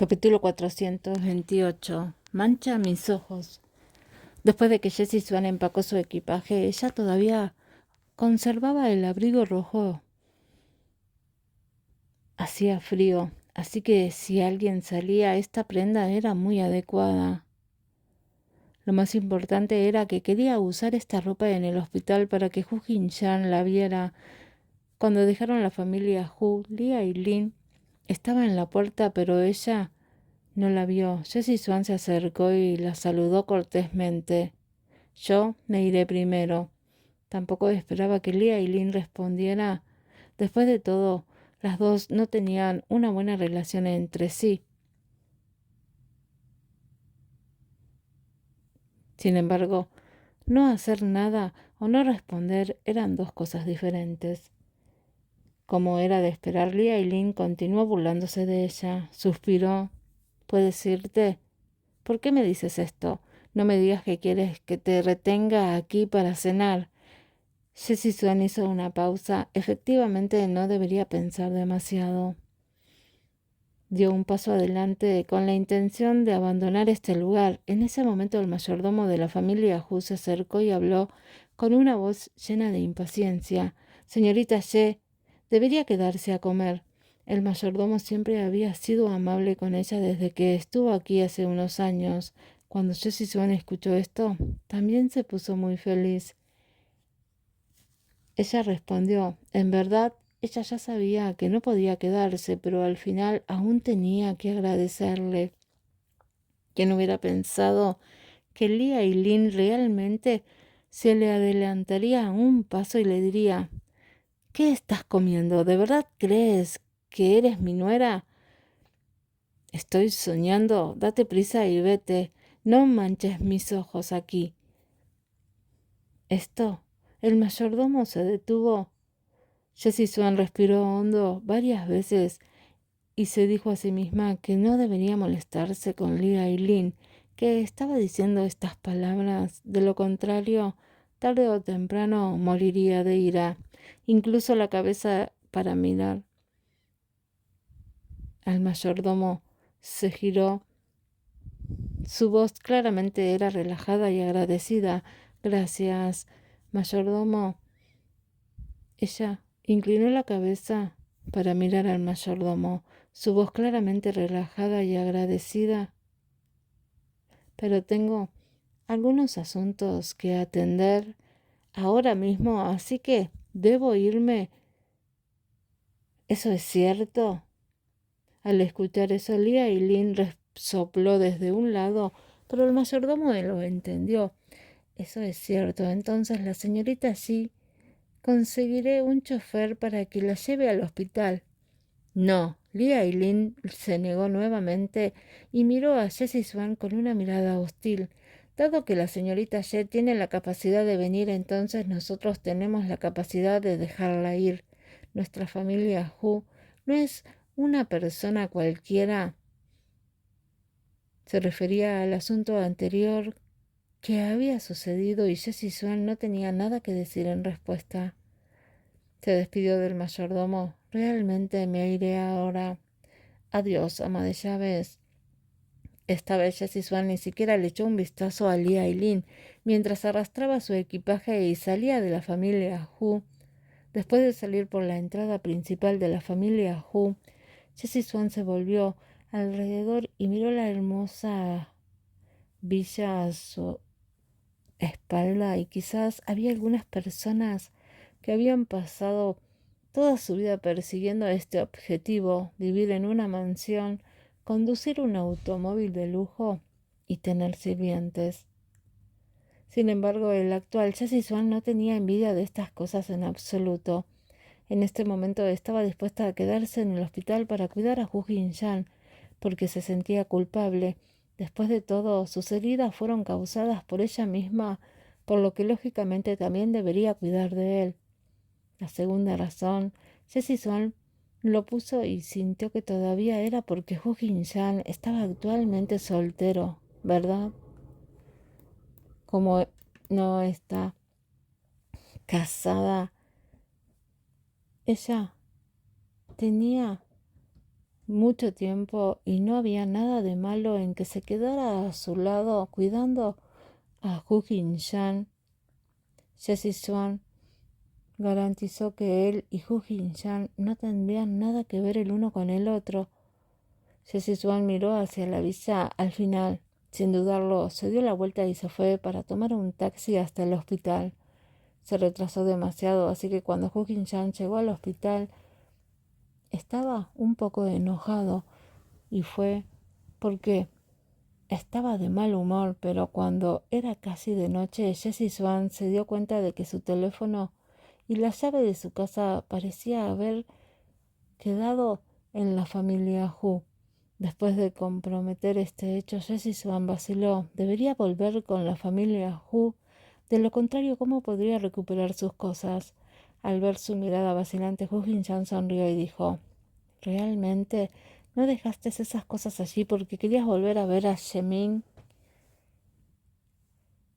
Capítulo 428. Mancha mis ojos. Después de que Jessie Swan empacó su equipaje, ella todavía conservaba el abrigo rojo. Hacía frío, así que si alguien salía, esta prenda era muy adecuada. Lo más importante era que quería usar esta ropa en el hospital para que Hu Jin-chan la viera. Cuando dejaron la familia Hu, Lia y Lin estaba en la puerta, pero ella no la vio. Jessie Swan se acercó y la saludó cortésmente. Yo me iré primero. Tampoco esperaba que Lia y Lin respondiera. Después de todo, las dos no tenían una buena relación entre sí. Sin embargo, no hacer nada o no responder eran dos cosas diferentes. Como era de esperar, Lia y Lin continuó burlándose de ella. Suspiró. ¿Puedes irte? ¿Por qué me dices esto? No me digas que quieres que te retenga aquí para cenar. Jessie Swan hizo una pausa. Efectivamente, no debería pensar demasiado. Dio un paso adelante con la intención de abandonar este lugar. En ese momento el mayordomo de la familia Hu se acercó y habló con una voz llena de impaciencia. Señorita Ye, debería quedarse a comer. El mayordomo siempre había sido amable con ella desde que estuvo aquí hace unos años. Cuando Jessie Swan escuchó esto, también se puso muy feliz. Ella respondió, en verdad, ella ya sabía que no podía quedarse, pero al final aún tenía que agradecerle. ¿Quién hubiera pensado que Lia y Lin realmente se le adelantaría un paso y le diría, ¿qué estás comiendo? ¿De verdad crees que eres mi nuera? Estoy soñando, date prisa y vete, no manches mis ojos aquí. Esto, el mayordomo se detuvo. Jessie Swan respiró hondo varias veces y se dijo a sí misma que no debería molestarse con Lia y Lin, que estaba diciendo estas palabras. De lo contrario, tarde o temprano moriría de ira. Incluso la cabeza para mirar al mayordomo se giró. Su voz claramente era relajada y agradecida. Gracias, mayordomo. Ella inclinó la cabeza para mirar al mayordomo, su voz claramente relajada y agradecida. Pero tengo algunos asuntos que atender ahora mismo, así que debo irme. ¿Eso es cierto? Al escuchar eso, Lia y Lin sopló desde un lado, pero el mayordomo lo entendió. Eso es cierto. Entonces la señorita sí. Conseguiré un chofer para que la lleve al hospital. No, Lia y Lin se negó nuevamente y miró a Jessie Swan con una mirada hostil. Dado que la señorita Ye tiene la capacidad de venir, entonces nosotros tenemos la capacidad de dejarla ir. Nuestra familia Hu no es una persona cualquiera. Se refería al asunto anterior que había sucedido y Jessie Swan no tenía nada que decir en respuesta. Se despidió del mayordomo. Realmente me iré ahora. Adiós, ama de llaves. Esta vez Jessie Swan ni siquiera le echó un vistazo a Lia y Lin mientras arrastraba su equipaje y salía de la familia Hu. Después de salir por la entrada principal de la familia Hu, Jessie Swan se volvió alrededor y miró la hermosa villa a su espalda y quizás había algunas personas que habían pasado toda su vida persiguiendo este objetivo, vivir en una mansión, conducir un automóvil de lujo y tener sirvientes. Sin embargo, el actual Jessie Swan no tenía envidia de estas cosas en absoluto. En este momento estaba dispuesta a quedarse en el hospital para cuidar a Hu Jin-chan, porque se sentía culpable. Después de todo, sus heridas fueron causadas por ella misma, por lo que lógicamente también debería cuidar de él. La segunda razón, Jessie Swan lo puso y sintió que todavía era porque Hu Jin-chan estaba actualmente soltero, ¿verdad? Como no está casada, ella tenía mucho tiempo y no había nada de malo en que se quedara a su lado cuidando a Hu Jin-chan. Jessie Swan garantizó que él y Hu Jin-chan no tendrían nada que ver el uno con el otro. Jessie Swan miró hacia la villa al final. Sin dudarlo, se dio la vuelta y se fue para tomar un taxi hasta el hospital. Se retrasó demasiado, así que cuando Hu Jin-chan llegó al hospital, estaba un poco enojado y fue porque estaba de mal humor, pero cuando era casi de noche, Jessie Swan se dio cuenta de que su teléfono y la llave de su casa parecía haber quedado en la familia Hu. Después de comprometer este hecho, Jessie Swan vaciló. ¿Debería volver con la familia Hu? De lo contrario, ¿cómo podría recuperar sus cosas? Al ver su mirada vacilante, Hu Jin-chan sonrió y dijo: ¿Realmente no dejaste esas cosas allí porque querías volver a ver a Shemin?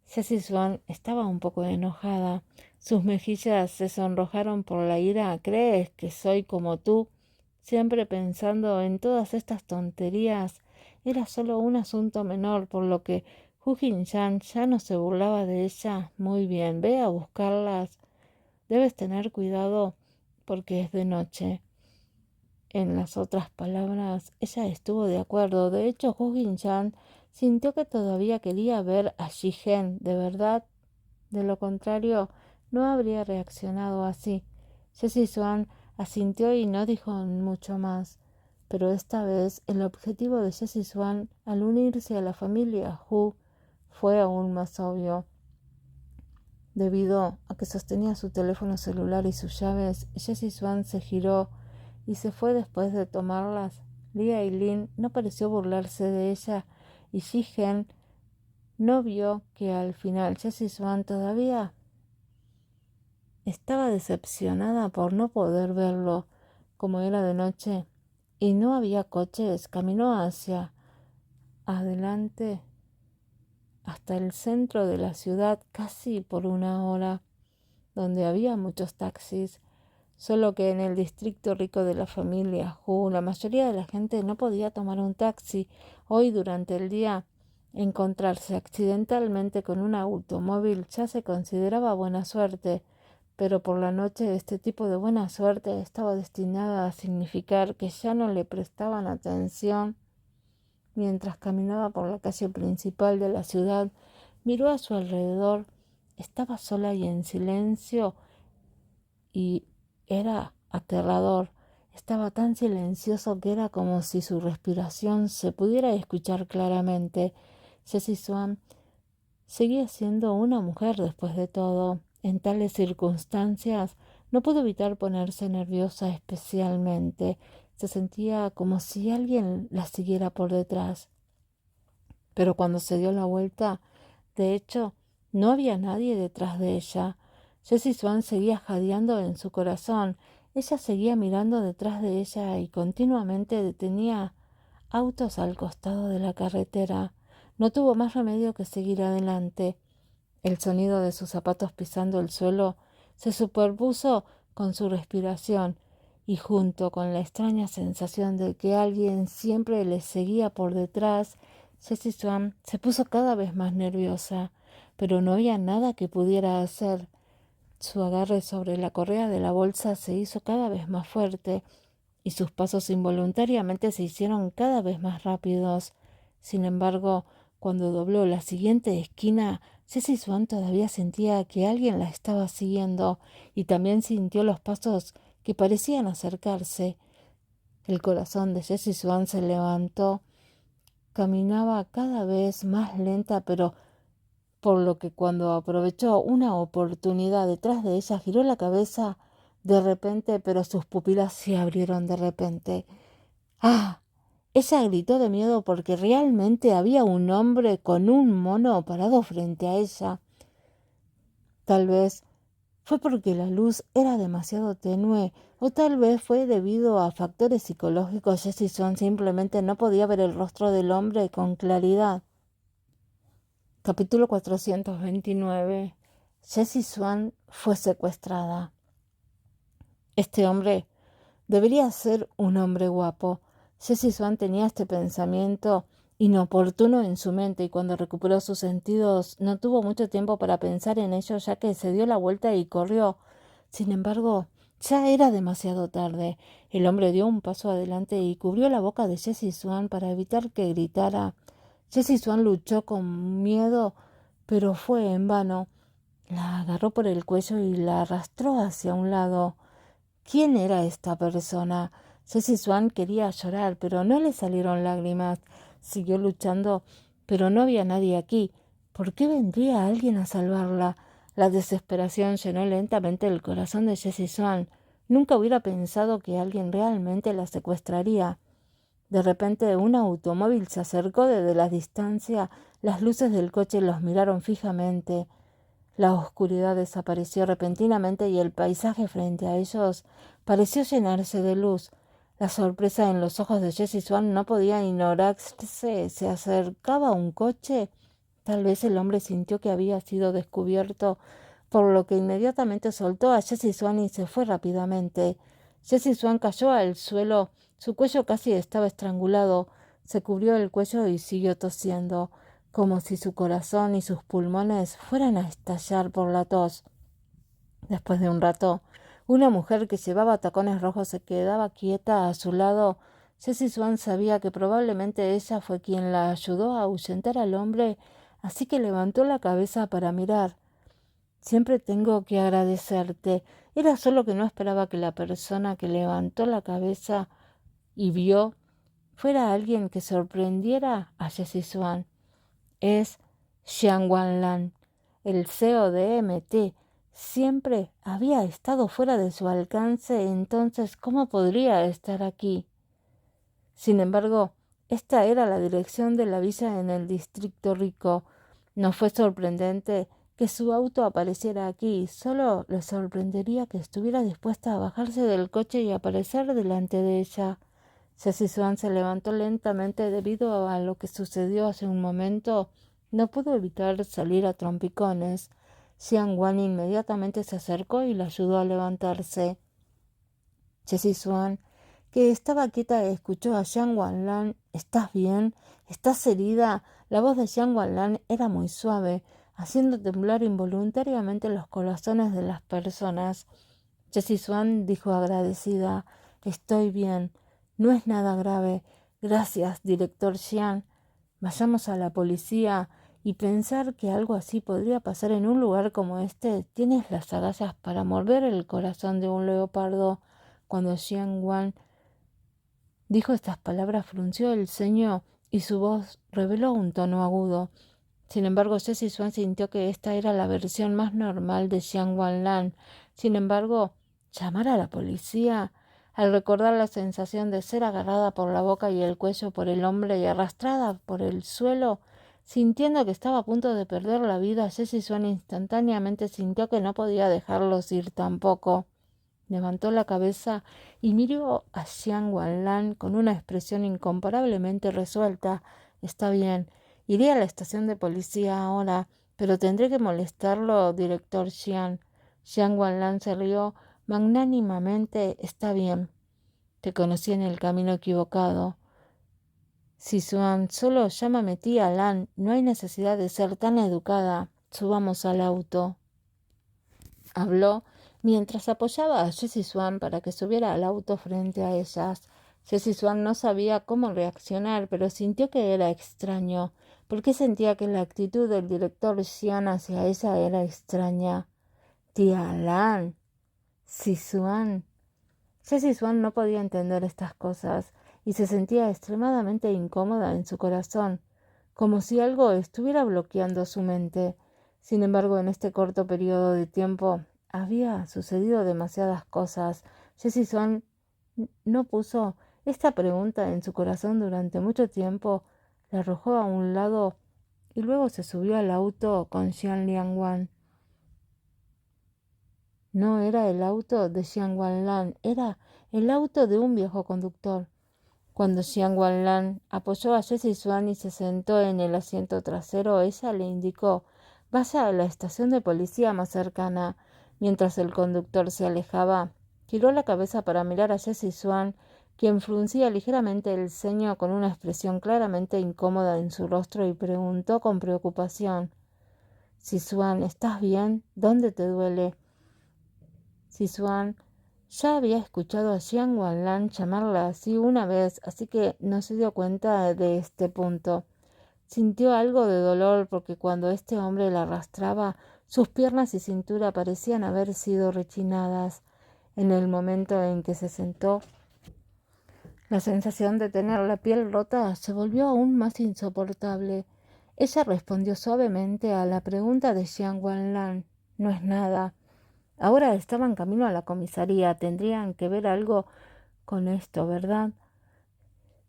Jessie Swan estaba un poco enojada. Sus mejillas se sonrojaron por la ira. ¿Crees que soy como tú? Siempre pensando en todas estas tonterías. Era solo un asunto menor, por lo que Hu Jin-chan ya no se burlaba de ella. Muy bien, ve a buscarlas. Debes tener cuidado porque es de noche. En las otras palabras, ella estuvo de acuerdo. De hecho, Hu Jin-chan sintió que todavía quería ver a Ji-hen, de verdad. De lo contrario, no habría reaccionado así. Jessie Swan asintió y no dijo mucho más. Pero esta vez el objetivo de Jessie Swan al unirse a la familia Hu fue aún más obvio. Debido a que sostenía su teléfono celular y sus llaves, Jessie Swan se giró y se fue después de tomarlas. Lia y Lin no pareció burlarse de ella y Ji-hen no vio que al final Jessie Swan todavía estaba decepcionada por no poder verlo. Como era de noche y no había coches, caminó hacia adelante hasta el centro de la ciudad casi por una hora, donde había muchos taxis. Solo que en el distrito rico de la familia Hu, la mayoría de la gente no podía tomar un taxi. Hoy, durante el día, encontrarse accidentalmente con un automóvil ya se consideraba buena suerte, pero por la noche este tipo de buena suerte estaba destinada a significar que ya no le prestaban atención. Mientras caminaba por la calle principal de la ciudad, miró a su alrededor. Estaba sola y en silencio y era aterrador. Estaba tan silencioso que era como si su respiración se pudiera escuchar claramente. Jessie Swan seguía siendo una mujer después de todo. En tales circunstancias no pudo evitar ponerse nerviosa especialmente. Se sentía como si alguien la siguiera por detrás. Pero cuando se dio la vuelta, de hecho, no había nadie detrás de ella. Jessie Swan seguía jadeando en su corazón. Ella seguía mirando detrás de ella y continuamente detenía autos al costado de la carretera. No tuvo más remedio que seguir adelante. El sonido de sus zapatos pisando el suelo se superpuso con su respiración y junto con la extraña sensación de que alguien siempre le seguía por detrás, Jessie Swan se puso cada vez más nerviosa, pero no había nada que pudiera hacer. Su agarre sobre la correa de la bolsa se hizo cada vez más fuerte y sus pasos involuntariamente se hicieron cada vez más rápidos. Sin embargo, cuando dobló la siguiente esquina, Jessie Swan todavía sentía que alguien la estaba siguiendo y también sintió los pasos que parecían acercarse. El corazón de Jessie Swan se levantó. Caminaba cada vez más lenta, pero por lo que cuando aprovechó una oportunidad detrás de ella, giró la cabeza de repente, pero sus pupilas se abrieron de repente. ¡Ah! Ella gritó de miedo porque realmente había un hombre con un mono parado frente a ella. Tal vez fue porque la luz era demasiado tenue, o tal vez fue debido a factores psicológicos. Jessie Swan simplemente no podía ver el rostro del hombre con claridad. Capítulo 429. Jessie Swan fue secuestrada. Este hombre debería ser un hombre guapo. Jessie Swan tenía este pensamiento inoportuno en su mente y cuando recuperó sus sentidos no tuvo mucho tiempo para pensar en ello ya que se dio la vuelta y corrió. Sin embargo, ya era demasiado tarde. El hombre dio un paso adelante y cubrió la boca de Jessie Swan para evitar que gritara. Jessie Swan luchó con miedo, pero fue en vano. La agarró por el cuello y la arrastró hacia un lado. ¿Quién era esta persona? Jessie Swan quería llorar, pero no le salieron lágrimas. Siguió luchando, pero no había nadie aquí. ¿Por qué vendría alguien a salvarla? La desesperación llenó lentamente el corazón de Jessie Swan. Nunca hubiera pensado que alguien realmente la secuestraría. De repente un automóvil se acercó desde la distancia. Las luces del coche los miraron fijamente. La oscuridad desapareció repentinamente y el paisaje frente a ellos pareció llenarse de luz. La sorpresa en los ojos de Jessie Swan no podía ignorarse. ¿Se acercaba un coche? Tal vez el hombre sintió que había sido descubierto, por lo que inmediatamente soltó a Jessie Swan y se fue rápidamente. Jessie Swan cayó al suelo. Su cuello casi estaba estrangulado. Se cubrió el cuello y siguió tosiendo, como si su corazón y sus pulmones fueran a estallar por la tos. Después de un rato, una mujer que llevaba tacones rojos se quedaba quieta a su lado. Jessie Swan sabía que probablemente ella fue quien la ayudó a ahuyentar al hombre, así que levantó la cabeza para mirar. Siempre tengo que agradecerte. Era solo que no esperaba que la persona que levantó la cabeza y vio fuera alguien que sorprendiera a Jessie Swan. Es Xiang Wanlan, el CEO de MT. Siempre había estado fuera de su alcance, entonces ¿cómo podría estar aquí? Sin embargo, esta era la dirección de la villa en el distrito rico. No fue sorprendente que su auto apareciera aquí, solo le sorprendería que estuviera dispuesta a bajarse del coche y aparecer delante de ella. Jessie Swan se levantó lentamente debido a lo que sucedió hace un momento. No pudo evitar salir a trompicones. Xiang Wan inmediatamente se acercó y la ayudó a levantarse. Jessie Swan, que estaba quieta, escuchó a Xiang Wanlan. ¿Estás bien? ¿Estás herida? La voz de Xiang Wanlan era muy suave, haciendo temblar involuntariamente los corazones de las personas. Jessie Swan dijo agradecida: «Estoy bien. No es nada grave. Gracias, director Xian. Vayamos a la policía». Y pensar que algo así podría pasar en un lugar como este, tienes las agallas para morder el corazón de un leopardo. Cuando Xiang Wan dijo estas palabras, frunció el ceño y su voz reveló un tono agudo. Sin embargo, Jessie Swan sintió que esta era la versión más normal de Xiang Wanlan. Sin embargo, llamar a la policía. Al recordar la sensación de ser agarrada por la boca y el cuello por el hombre y arrastrada por el suelo, sintiendo que estaba a punto de perder la vida, Jessie Swan instantáneamente sintió que no podía dejarlos ir tampoco. Levantó la cabeza y miró a Xiang Wanlan con una expresión incomparablemente resuelta. «Está bien, iré a la estación de policía ahora, pero tendré que molestarlo, director Xian». Xiang Wanlan se rió magnánimamente. «Está bien. Te conocí en el camino equivocado. Sisuan, solo llámame tía Lan. No hay necesidad de ser tan educada. Subamos al auto». Habló mientras apoyaba a Jessie Swan para que subiera al auto frente a ellas. Jessie Swan no sabía cómo reaccionar, pero sintió que era extraño. ¿Por qué sentía que la actitud del director Xian hacia ella era extraña? «Tía Lan, Sisuan». Jessie Swan no podía entender estas cosas y se sentía extremadamente incómoda en su corazón, como si algo estuviera bloqueando su mente. Sin embargo, en este corto periodo de tiempo había sucedido demasiadas cosas. Jessie Swan no puso esta pregunta en su corazón durante mucho tiempo, la arrojó a un lado y luego se subió al auto con Xian Liangwan. No era el auto de Xiang Wanlan, era el auto de un viejo conductor. Cuando Xiang Wanlan apoyó a Jessie Swan y se sentó en el asiento trasero, ella le indicó: «Vaya a la estación de policía más cercana». Mientras el conductor se alejaba, giró la cabeza para mirar a Jessie Swan, quien fruncía ligeramente el ceño con una expresión claramente incómoda en su rostro y preguntó con preocupación: «Sizuan, ¿estás bien? ¿Dónde te duele?» Sizuan ya había escuchado a Jiang Wanlan llamarla así una vez, así que no se dio cuenta de este punto. Sintió algo de dolor porque cuando este hombre la arrastraba, sus piernas y cintura parecían haber sido rechinadas. En el momento en que se sentó, la sensación de tener la piel rota se volvió aún más insoportable. Ella respondió suavemente a la pregunta de Jiang Wanlan: «No es nada». Ahora estaban camino a la comisaría. Tendrían que ver algo con esto, ¿verdad?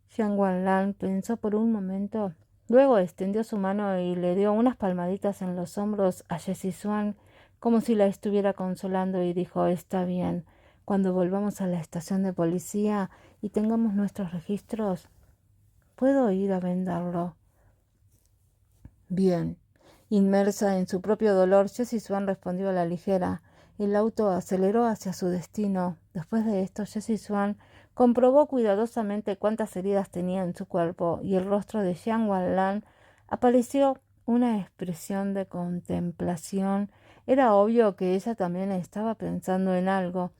Jiang Wanlan pensó por un momento. Luego extendió su mano y le dio unas palmaditas en los hombros a Jessie Swan, como si la estuviera consolando, y dijo: «Está bien. Cuando volvamos a la estación de policía y tengamos nuestros registros, puedo ir a venderlo». «Bien». Inmersa en su propio dolor, Jessie Swan respondió a la ligera. El auto aceleró hacia su destino. Después de esto, Jessie Swan comprobó cuidadosamente cuántas heridas tenía en su cuerpo, y el rostro de Jiang Wanlan apareció una expresión de contemplación. Era obvio que ella también estaba pensando en algo,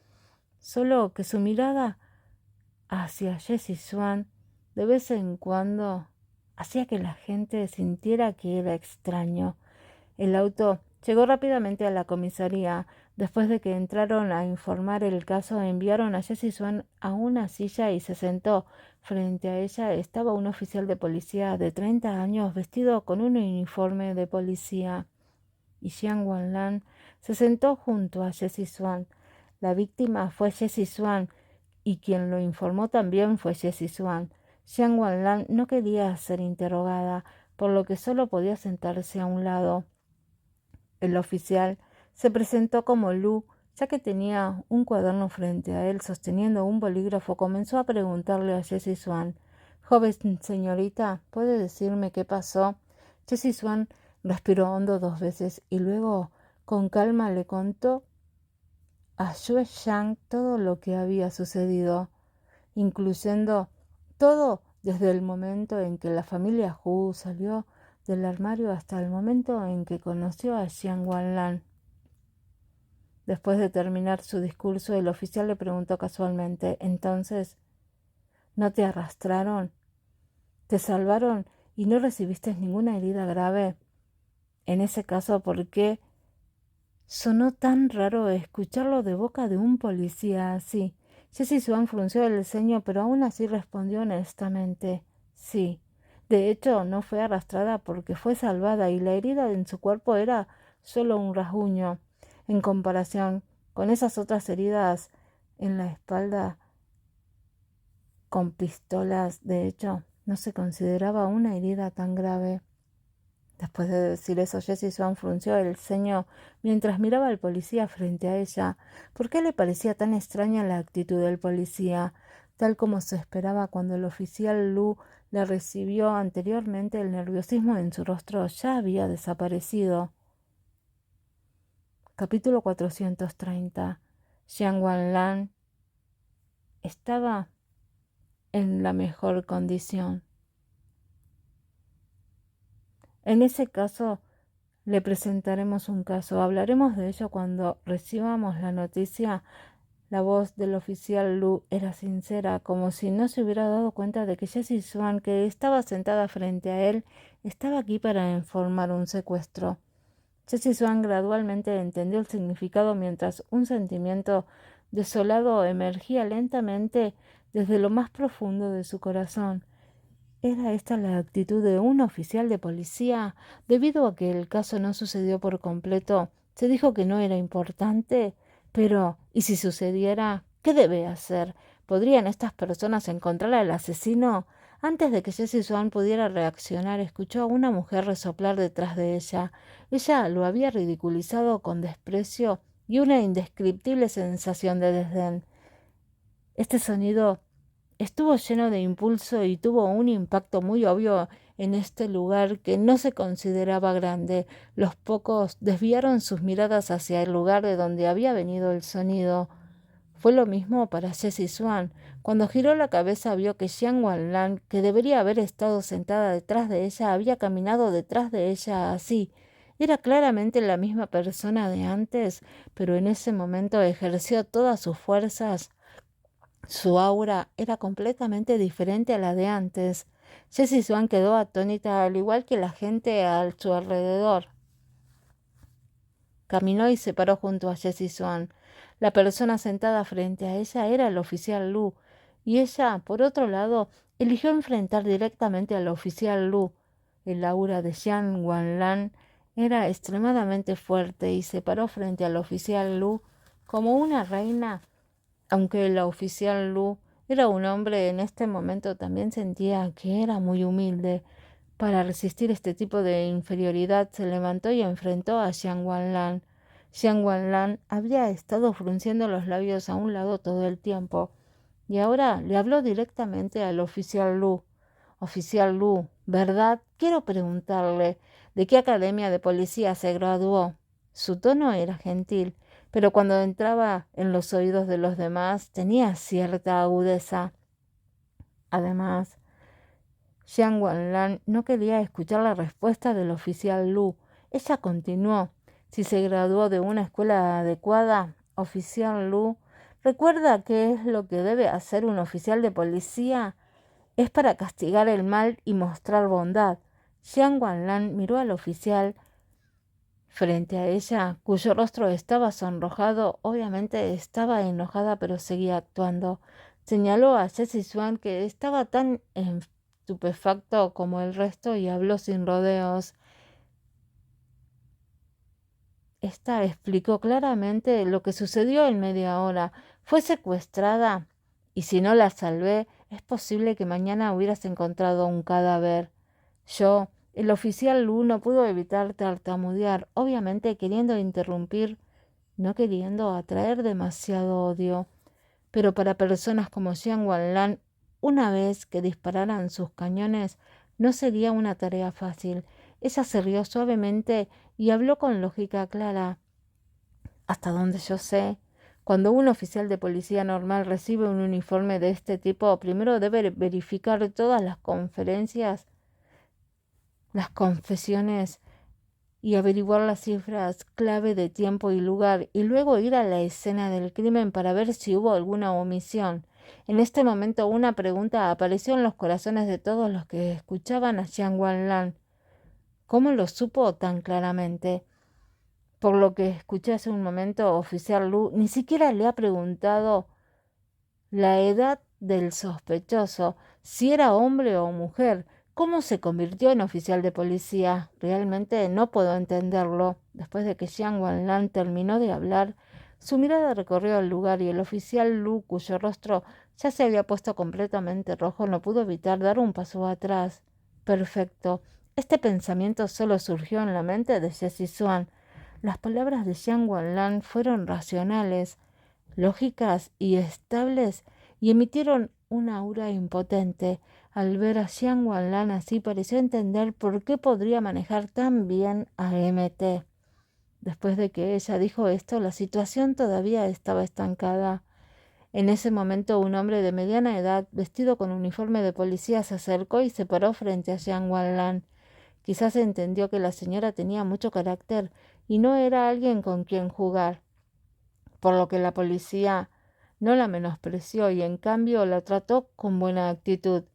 solo que su mirada hacia Jessie Swan de vez en cuando hacía que la gente sintiera que era extraño. El auto llegó rápidamente a la comisaría. Después de que entraron a informar el caso, enviaron a Jessie Swan a una silla y se sentó. Frente a ella estaba un oficial de policía de 30 años vestido con un uniforme de policía. Y Jiang Wanlan se sentó junto a Jessie Swan. La víctima fue Jessie Swan, y quien lo informó también fue Jessie Swan. Jiang Wanlan no quería ser interrogada, por lo que solo podía sentarse a un lado. El oficial se presentó como Lu, ya que tenía un cuaderno frente a él sosteniendo un bolígrafo. Comenzó a preguntarle a Jessie Swan: «Joven señorita, ¿puede decirme qué pasó?» Jessie Swan respiró hondo 2 veces y luego con calma le contó a Xue Shang todo lo que había sucedido, incluyendo todo desde el momento en que la familia Hu salió del armario hasta el momento en que conoció a Jiang Wanlan. Después de terminar su discurso, el oficial le preguntó casualmente: «Entonces, ¿no te arrastraron? ¿Te salvaron y no recibiste ninguna herida grave? En ese caso, ¿por qué?» Sonó tan raro escucharlo de boca de un policía así. Jessie Swan frunció el ceño, pero aún así respondió honestamente: «Sí. De hecho, no fue arrastrada porque fue salvada, y la herida en su cuerpo era solo un rasguño en comparación con esas otras heridas en la espalda con pistolas. De hecho, no se consideraba una herida tan grave». Después de decir eso, Jessie Swan frunció el ceño mientras miraba al policía frente a ella. ¿Por qué le parecía tan extraña la actitud del policía? Tal como se esperaba cuando el oficial Lu le recibió anteriormente, el nerviosismo en su rostro ya había desaparecido. Capítulo 430. Jiang Wanlan estaba en la mejor condición. En ese caso, le presentaremos un caso. Hablaremos de ello cuando recibamos la noticia. La voz del oficial Lu era sincera, como si no se hubiera dado cuenta de que Jessie Swan, que estaba sentada frente a él, estaba aquí para informar un secuestro. Jessie Swan gradualmente entendió el significado mientras un sentimiento desolado emergía lentamente desde lo más profundo de su corazón. ¿Era esta la actitud de un oficial de policía? Debido a que el caso no sucedió por completo, se dijo que no era importante. Pero, ¿y si sucediera? ¿Qué debe hacer? ¿Podrían estas personas encontrar al asesino? Antes de que Jessie Swan pudiera reaccionar, escuchó a una mujer resoplar detrás de ella. Ella lo había ridiculizado con desprecio y una indescriptible sensación de desdén. Este sonido estuvo lleno de impulso y tuvo un impacto muy obvio en este lugar que no se consideraba grande. Los pocos desviaron sus miradas hacia el lugar de donde había venido el sonido. Fue lo mismo para Jessie Swan. Cuando giró la cabeza vio que Xiang Wanlan, que debería haber estado sentada detrás de ella, había caminado detrás de ella así. Era claramente la misma persona de antes, pero en ese momento ejerció todas sus fuerzas. Su aura era completamente diferente a la de antes. Jessie Swan quedó atónita, al igual que la gente a su alrededor. Caminó y se paró junto a Jessie Swan. La persona sentada frente a ella era el oficial Lu, y ella, por otro lado, eligió enfrentar directamente al oficial Lu. El aura de Xiang Wanlan era extremadamente fuerte y se paró frente al oficial Lu como una reina. Aunque el oficial Lu era un hombre, en este momento también sentía que era muy humilde. Para resistir este tipo de inferioridad, se levantó y enfrentó a Xiang Wanlan. Xiang Wanlan había estado frunciendo los labios a un lado todo el tiempo, y ahora le habló directamente al oficial Lu. Oficial Lu, ¿verdad? Quiero preguntarle, ¿de qué academia de policía se graduó? Su tono era gentil, pero cuando entraba en los oídos de los demás tenía cierta agudeza. Además, Xiang Wanlan no quería escuchar la respuesta del oficial Lu. Ella continuó. Si se graduó de una escuela adecuada, oficial Lu, ¿recuerda qué es lo que debe hacer un oficial de policía? Es para castigar el mal y mostrar bondad. Xiang Wanlan miró al oficial frente a ella, cuyo rostro estaba sonrojado. Obviamente estaba enojada, pero seguía actuando. Señaló a Jessie Swan, que estaba tan estupefacto como el resto, y habló sin rodeos. Esta explicó claramente lo que sucedió en media hora. Fue secuestrada, y si no la salvé, es posible que mañana hubieras encontrado un cadáver. El oficial Lu, no pudo evitar tartamudear, obviamente queriendo interrumpir, no queriendo atraer demasiado odio. Pero para personas como Xiang Wanlan, una vez que dispararan sus cañones, no sería una tarea fácil. Ella se rió suavemente y habló con lógica clara. Hasta donde yo sé, cuando un oficial de policía normal recibe un uniforme de este tipo, primero debe verificar todas las confesiones y averiguar las cifras clave de tiempo y lugar, y luego ir a la escena del crimen para ver si hubo alguna omisión. En este momento una pregunta apareció en los corazones de todos los que escuchaban a Xiang Wanlan. ¿Cómo lo supo tan claramente? Por lo que escuché hace un momento, oficial Lu ni siquiera le ha preguntado la edad del sospechoso, si era hombre o mujer. ¿Cómo se convirtió en oficial de policía? Realmente no puedo entenderlo. Después de que Xiang Wanlan terminó de hablar, su mirada recorrió el lugar y el oficial Lu, cuyo rostro ya se había puesto completamente rojo, no pudo evitar dar un paso atrás. Perfecto. Este pensamiento solo surgió en la mente de Jessie Swan. Las palabras de Xiang Wanlan fueron racionales, lógicas y estables, y emitieron una aura impotente. Al ver a Xiang Wanlan así, pareció entender por qué podría manejar tan bien a MT. Después de que ella dijo esto, la situación todavía estaba estancada. En ese momento, un hombre de mediana edad, vestido con uniforme de policía, se acercó y se paró frente a Xiang Wanlan. Quizás entendió que la señora tenía mucho carácter y no era alguien con quien jugar, por lo que la policía no la menospreció y en cambio la trató con buena actitud.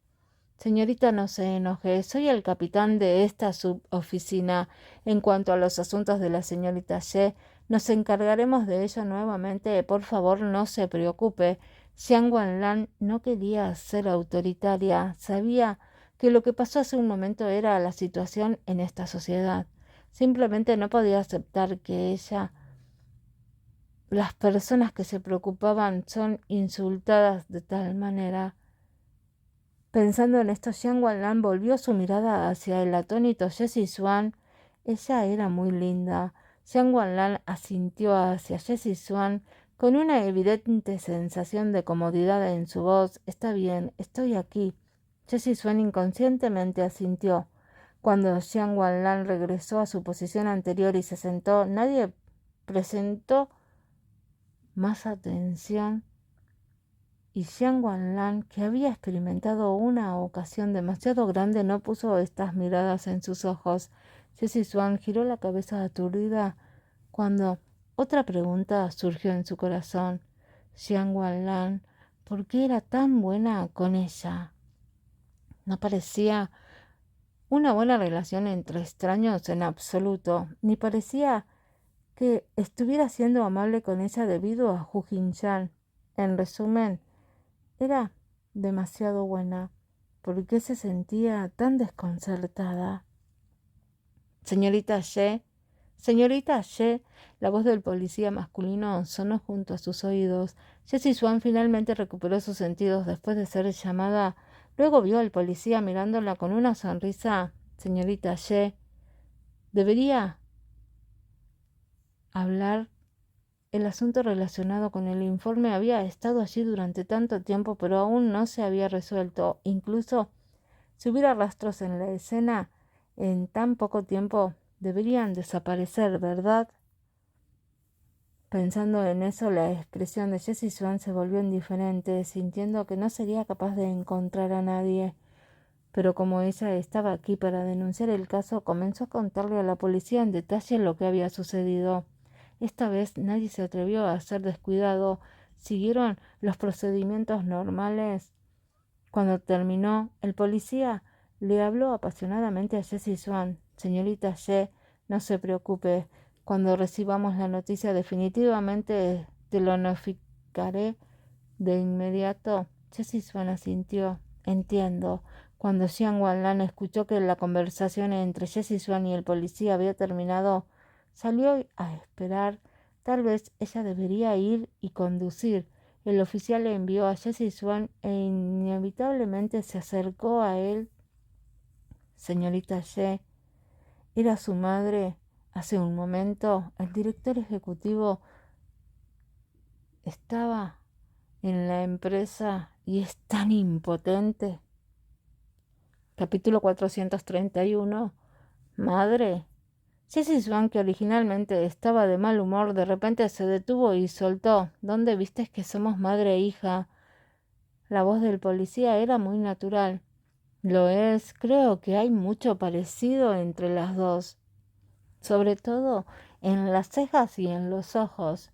Señorita, no se enoje, soy el capitán de esta suboficina. En cuanto a los asuntos de la señorita Ye, nos encargaremos de ello nuevamente. Por favor, no se preocupe. Xiang Wanlan no quería ser autoritaria. Sabía que lo que pasó hace un momento era la situación en esta sociedad. Simplemente no podía aceptar que las personas que se preocupaban son insultadas de tal manera. Pensando en esto, Xiang Wanlan volvió su mirada hacia el atónito Jessie Swan. Ella era muy linda. Xiang Wanlan asintió hacia Jessie Swan con una evidente sensación de comodidad en su voz. Está bien, estoy aquí. Jessie Swan inconscientemente asintió. Cuando Xiang Wanlan regresó a su posición anterior y se sentó, nadie prestó más atención y Xiang Wanlan, que había experimentado una ocasión demasiado grande, no puso estas miradas en sus ojos. Jessie Swan giró la cabeza aturdida cuando otra pregunta surgió en su corazón. Xiang Wanlan, ¿por qué era tan buena con ella? No parecía una buena relación entre extraños en absoluto, ni parecía que estuviera siendo amable con ella debido a Hu Jinshan. En resumen, era demasiado buena. ¿Por qué se sentía tan desconcertada? Señorita Ye, señorita Ye, la voz del policía masculino sonó junto a sus oídos. Jessie Swan finalmente recuperó sus sentidos después de ser llamada. Luego vio al policía mirándola con una sonrisa. Señorita Ye, debería hablar. El asunto relacionado con el informe había estado allí durante tanto tiempo, pero aún no se había resuelto. Incluso si hubiera rastros en la escena, en tan poco tiempo deberían desaparecer, ¿verdad? Pensando en eso, la expresión de Jessie Swan se volvió indiferente, sintiendo que no sería capaz de encontrar a nadie. Pero como ella estaba aquí para denunciar el caso, comenzó a contarle a la policía en detalle lo que había sucedido. Esta vez nadie se atrevió a ser descuidado. Siguieron los procedimientos normales. Cuando terminó, el policía le habló apasionadamente a Jessie Swan. Señorita Ye, no se preocupe. Cuando recibamos la noticia definitivamente te lo notificaré de inmediato. Jessie Swan asintió. Entiendo. Cuando Xiang Wanlan escuchó que la conversación entre Jessie Swan y el policía había terminado, salió a esperar. Tal vez ella debería ir y conducir. El oficial le envió a Jessie Swan e inevitablemente se acercó a él. Señorita Ye, era su madre. Hace un momento, el director ejecutivo estaba en la empresa y es tan impotente. Capítulo 431. Madre. Jessie Swan, que originalmente estaba de mal humor, de repente se detuvo y soltó. ¿Dónde vistes que somos madre e hija? La voz del policía era muy natural. Lo es, creo que hay mucho parecido entre las dos, sobre todo en las cejas y en los ojos.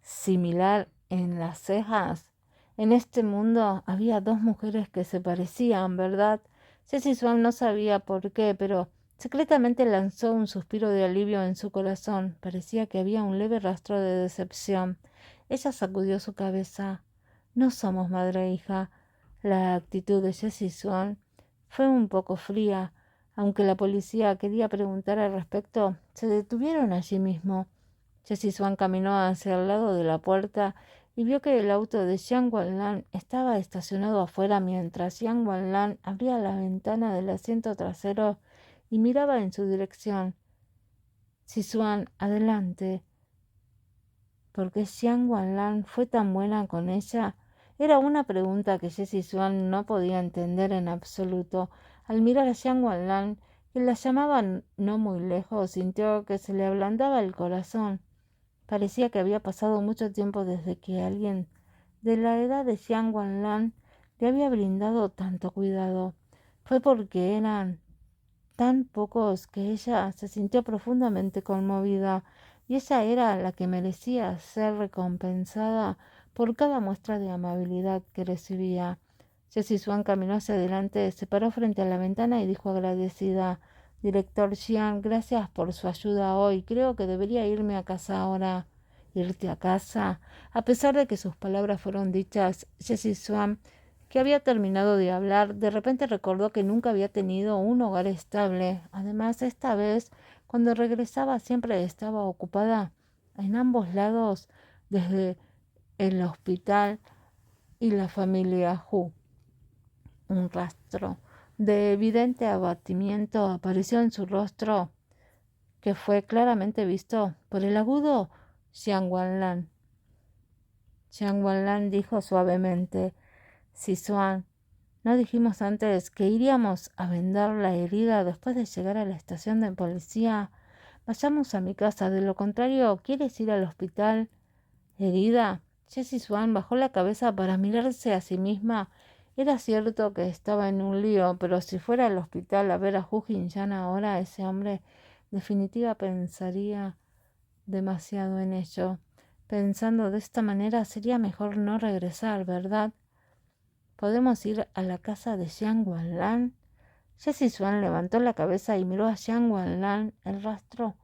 Similar en las cejas. En este mundo había dos mujeres que se parecían, ¿verdad? Jessie Swan no sabía por qué, pero secretamente lanzó un suspiro de alivio en su corazón. Parecía que había un leve rastro de decepción. Ella sacudió su cabeza. No somos madre e hija. La actitud de Jessie Swan fue un poco fría. Aunque la policía quería preguntar al respecto, se detuvieron allí mismo. Jessie Swan caminó hacia el lado de la puerta y vio que el auto de Xiang Wanlan estaba estacionado afuera mientras Xiang Wanlan abría la ventana del asiento trasero y miraba en su dirección. Swan, adelante. ¿Por qué Xiang Wanlan fue tan buena con ella? Era una pregunta que Jessie Swan no podía entender en absoluto. Al mirar a Xiang Wanlan, que la llamaba no muy lejos, sintió que se le ablandaba el corazón. Parecía que había pasado mucho tiempo desde que alguien de la edad de Xiang Wanlan le había brindado tanto cuidado. Fue porque eran tan pocos que ella se sintió profundamente conmovida, y ella era la que merecía ser recompensada por cada muestra de amabilidad que recibía. Jessie Swan caminó hacia adelante, se paró frente a la ventana y dijo agradecida: Director Xian, gracias por su ayuda hoy. Creo que debería irme a casa ahora. ¿Irte a casa? A pesar de que sus palabras fueron dichas, Jessie Swan, que había terminado de hablar, de repente recordó que nunca había tenido un hogar estable. Además, esta vez, cuando regresaba, siempre estaba ocupada en ambos lados, desde el hospital y la familia Hu. Un rastro de evidente abatimiento apareció en su rostro, que fue claramente visto por el agudo Xiang Wanlan. Xiang Wanlan dijo suavemente: Swan, ¿no dijimos antes que iríamos a vendar la herida después de llegar a la estación de policía? Vayamos a mi casa, de lo contrario, ¿quieres ir al hospital? ¿Herida? Jessie Swan bajó la cabeza para mirarse a sí misma. Era cierto que estaba en un lío, pero si fuera al hospital a ver a Hu Jin-chan ahora, ese hombre definitiva pensaría demasiado en ello. Pensando de esta manera, sería mejor no regresar, ¿verdad? ¿Podemos ir a la casa de Xiang Wanlan? Jessie Swan levantó la cabeza y miró a Xiang Wanlan. El rastro,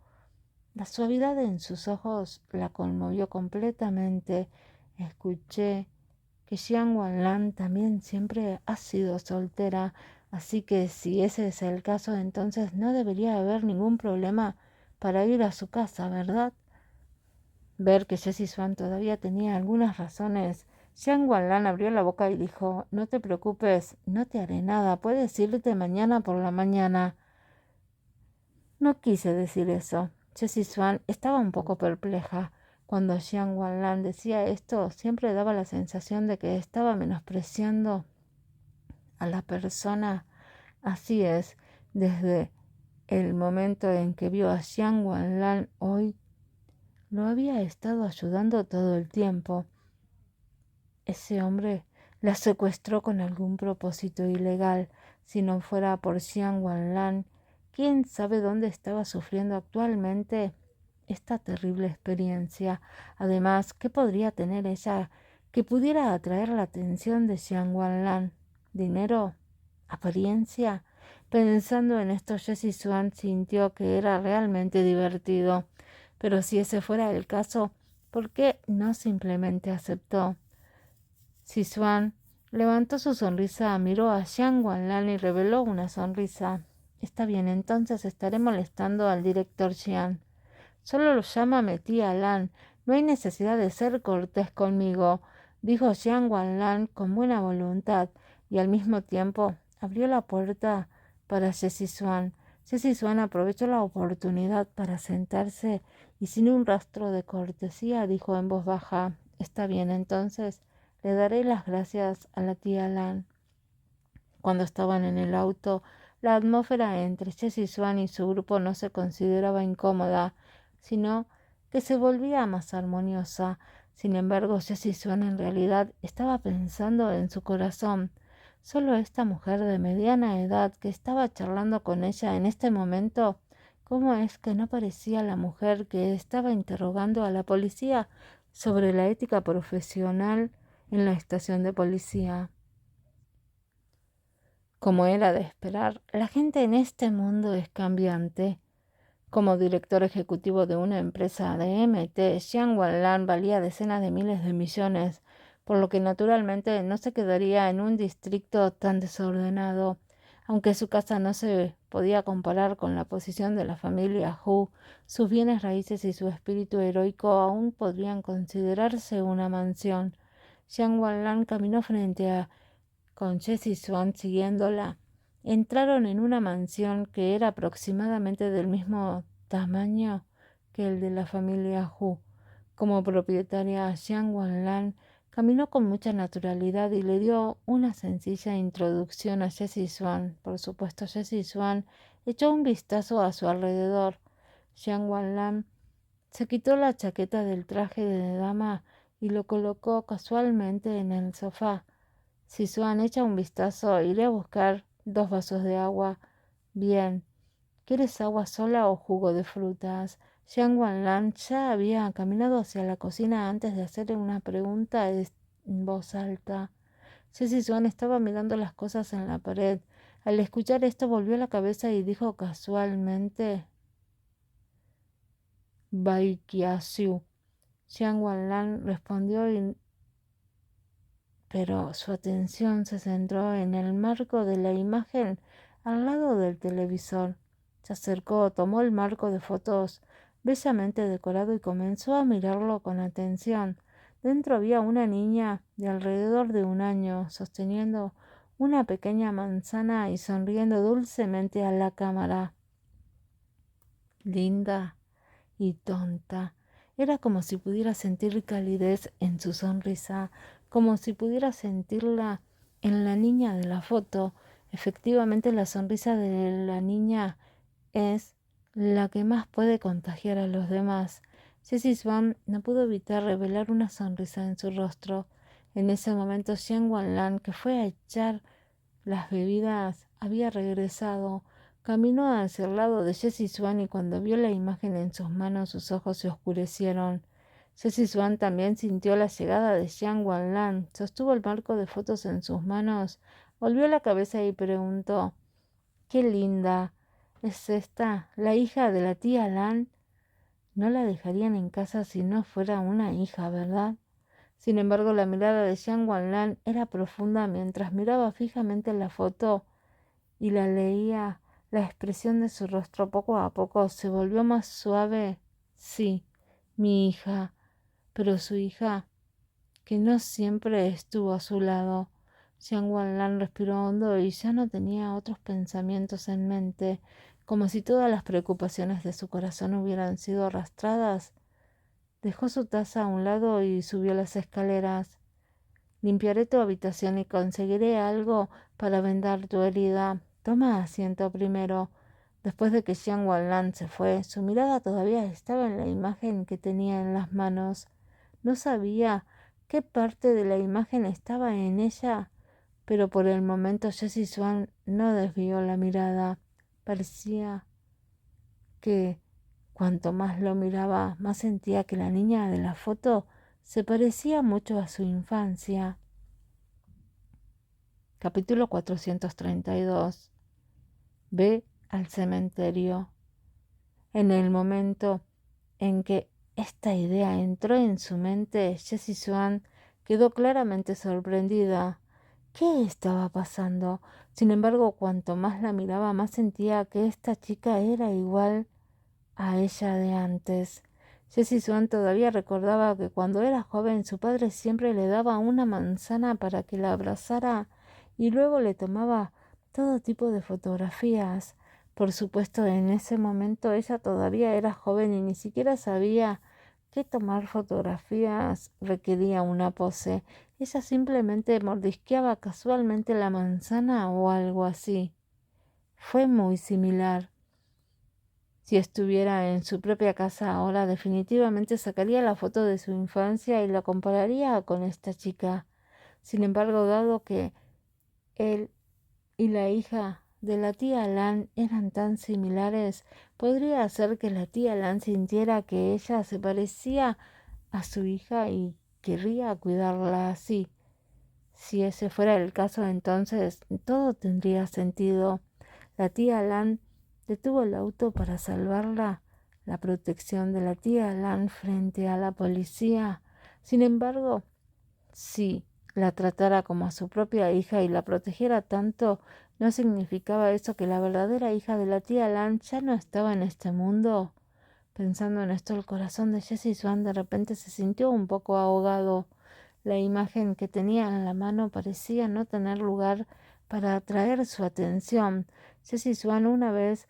la suavidad en sus ojos la conmovió completamente. Escuché que Xiang Wanlan también siempre ha sido soltera, así que si ese es el caso, entonces no debería haber ningún problema para ir a su casa, ¿verdad? Ver que Jessie Swan todavía tenía algunas razones, Xiang Wanlan abrió la boca y dijo: no te preocupes, no te haré nada, puedes irte mañana por la mañana. No quise decir eso. Jessie Swan estaba un poco perpleja. Cuando Xiang Wanlan decía esto, siempre daba la sensación de que estaba menospreciando a la persona. Así es, desde el momento en que vio a Xiang Wanlan hoy, lo había estado ayudando todo el tiempo. Ese hombre la secuestró con algún propósito ilegal. Si no fuera por Xiang Wanlan, ¿quién sabe dónde estaba sufriendo actualmente esta terrible experiencia? Además, ¿qué podría tener ella que pudiera atraer la atención de Xiang Wanlan? ¿Dinero? ¿Apariencia? Pensando en esto, Jessie Swan sintió que era realmente divertido. Pero si ese fuera el caso, ¿por qué no simplemente aceptó? Swan levantó su sonrisa, miró a Xiang Wanlan y reveló una sonrisa. Está bien, entonces estaré molestando al director Xian. Solo llámame tía Lan. No hay necesidad de ser cortés conmigo, dijo Xiang Wanlan con buena voluntad, y al mismo tiempo abrió la puerta para Jessie Swan. Jessie Swan aprovechó la oportunidad para sentarse y sin un rastro de cortesía dijo en voz baja: está bien, entonces le daré las gracias a la tía Lan. Cuando estaban en el auto, la atmósfera entre Jessie Swan y su grupo no se consideraba incómoda, sino que se volvía más armoniosa. Sin embargo, Jessie Swan en realidad estaba pensando en su corazón. Solo esta mujer de mediana edad que estaba charlando con ella en este momento, ¿cómo es que no parecía la mujer que estaba interrogando a la policía sobre la ética profesional en la estación de policía? Como era de esperar, la gente en este mundo es cambiante. Como director ejecutivo de una empresa de MT, Xiang Wanlan valía decenas de miles de millones, por lo que naturalmente no se quedaría en un distrito tan desordenado. Aunque su casa no se podía comparar con la posición de la familia Hu, sus bienes raíces y su espíritu heroico aún podrían considerarse una mansión. Xiang Wanlan caminó frente a con Jessie Swan siguiéndola. Entraron en una mansión que era aproximadamente del mismo tamaño que el de la familia Hu. Como propietaria, Xiang Wanlan caminó con mucha naturalidad y le dio una sencilla introducción a Jessie Swan. Por supuesto, Jessie Swan echó un vistazo a su alrededor. Xiang Wanlan se quitó la chaqueta del traje de dama y lo colocó casualmente en el sofá. Si Swan echa un vistazo, iré a buscar 2 vasos de agua. Bien. ¿Quieres agua sola o jugo de frutas? Xiang Wanlan ya había caminado hacia la cocina antes de hacerle una pregunta en voz alta. Jessie Swan estaba mirando las cosas en la pared. Al escuchar esto volvió la cabeza y dijo casualmente: Baikiasiu. Xiang Wanlan respondió pero su atención se centró en el marco de la imagen al lado del televisor. Se acercó, tomó el marco de fotos bellamente decorado y comenzó a mirarlo con atención. Dentro había una niña de alrededor de 1 año, sosteniendo una pequeña manzana y sonriendo dulcemente a la cámara. Linda y tonta. Era como si pudiera sentir calidez en su sonrisa, como si pudiera sentirla en la niña de la foto. Efectivamente, la sonrisa de la niña es la que más puede contagiar a los demás. Jessie Swan no pudo evitar revelar una sonrisa en su rostro. En ese momento, Xian Wanlan, que fue a echar las bebidas, había regresado. Caminó hacia el lado de Jessie Swan y cuando vio la imagen en sus manos, sus ojos se oscurecieron. Jessie Swan también sintió la llegada de Xian Wanlan. Sostuvo el marco de fotos en sus manos, volvió la cabeza y preguntó: «¡Qué linda! ¿Es esta la hija de la tía Lan? No la dejarían en casa si no fuera una hija, ¿verdad?». Sin embargo, la mirada de Xian Wanlan era profunda mientras miraba fijamente la foto y la leía. La expresión de su rostro poco a poco se volvió más suave. «Sí, mi hija, pero su hija, que no siempre estuvo a su lado». Xian Wanlan respiró hondo y ya no tenía otros pensamientos en mente, como si todas las preocupaciones de su corazón hubieran sido arrastradas. Dejó su taza a un lado y subió las escaleras. «Limpiaré tu habitación y conseguiré algo para vendar tu herida. Toma asiento primero». Después de que Xian Wanlan se fue, su mirada todavía estaba en la imagen que tenía en las manos. No sabía qué parte de la imagen estaba en ella, pero por el momento Jessie Swan no desvió la mirada. Parecía que cuanto más lo miraba, más sentía que la niña de la foto se parecía mucho a su infancia. Capítulo 432. Ve al cementerio. En el momento en que esta idea entró en su mente, Jessie Swan quedó claramente sorprendida. ¿Qué estaba pasando? Sin embargo, cuanto más la miraba, más sentía que esta chica era igual a ella de antes. Jessie Swan todavía recordaba que cuando era joven su padre siempre le daba una manzana para que la abrazara y luego le tomaba todo tipo de fotografías. Por supuesto, en ese momento ella todavía era joven y ni siquiera sabía que tomar fotografías requería una pose. Ella simplemente mordisqueaba casualmente la manzana o algo así. Fue muy similar. Si estuviera en su propia casa ahora, definitivamente sacaría la foto de su infancia y la compararía con esta chica. Sin embargo, dado que él y la hija de la tía Lan eran tan similares, podría hacer que la tía Lan sintiera que ella se parecía a su hija y querría cuidarla así. Si ese fuera el caso, entonces todo tendría sentido. La tía Lan detuvo el auto para salvarla. La protección de la tía Lan frente a la policía. Sin embargo, si la tratara como a su propia hija y la protegiera tanto, ¿no significaba eso que la verdadera hija de la tía Lan ya no estaba en este mundo? Pensando en esto, el corazón de Jessie Swan de repente se sintió un poco ahogado. La imagen que tenía en la mano parecía no tener lugar para atraer su atención. Jessie Swan una vez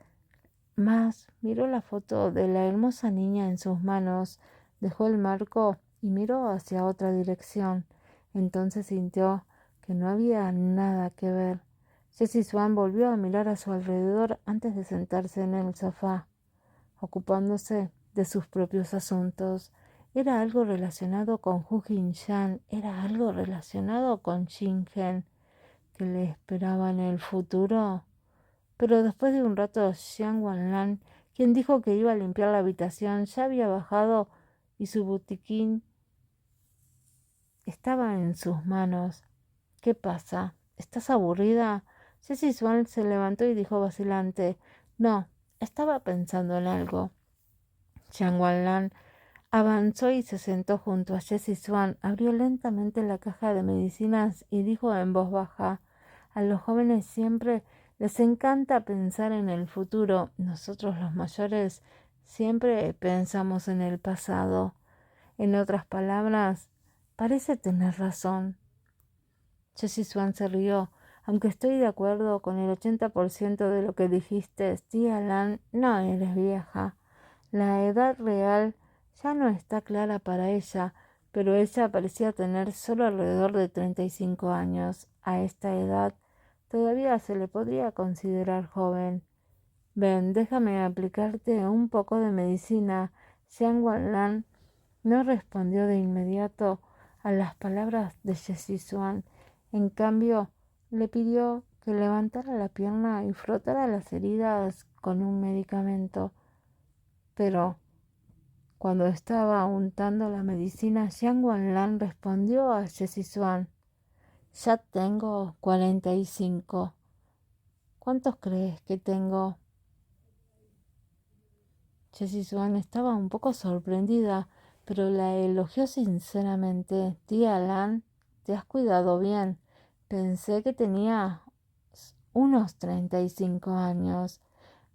más miró la foto de la hermosa niña en sus manos, dejó el marco y miró hacia otra dirección. Entonces sintió que no había nada que ver. Jessie Swan volvió a mirar a su alrededor antes de sentarse en el sofá, ocupándose de sus propios asuntos. Era algo relacionado con Hu Jinshan, era algo relacionado con Shingen, que le esperaba en el futuro. Pero después de un rato, Xian Wanlan, quien dijo que iba a limpiar la habitación, ya había bajado y su botiquín estaba en sus manos. «¿Qué pasa? ¿Estás aburrida?». Jessie Swan se levantó y dijo vacilante: «No, estaba pensando en algo». Xian Wanlan avanzó y se sentó junto a Jessie Swan, abrió lentamente la caja de medicinas y dijo en voz baja: «A los jóvenes siempre les encanta pensar en el futuro. Nosotros los mayores siempre pensamos en el pasado. En otras palabras, parece tener razón». Jessie Swan se rió. «Aunque estoy de acuerdo con el 80% de lo que dijiste, tía Lan, no eres vieja. La edad real ya no está clara para ella, pero ella parecía tener solo alrededor de 35 años. A esta edad todavía se le podría considerar joven. Ven, déjame aplicarte un poco de medicina». Xiang Wanlan no respondió de inmediato a las palabras de Jessie Swan. En cambio, le pidió que levantara la pierna y frotara las heridas con un medicamento. Pero cuando estaba untando la medicina, Xiang Wanlan respondió a Jessie Swan: ya tengo 45. ¿Cuántos crees que tengo? Jessie Swan estaba un poco sorprendida, pero la elogió sinceramente. Tía Lan, te has cuidado bien. Pensé que tenía unos 35 años.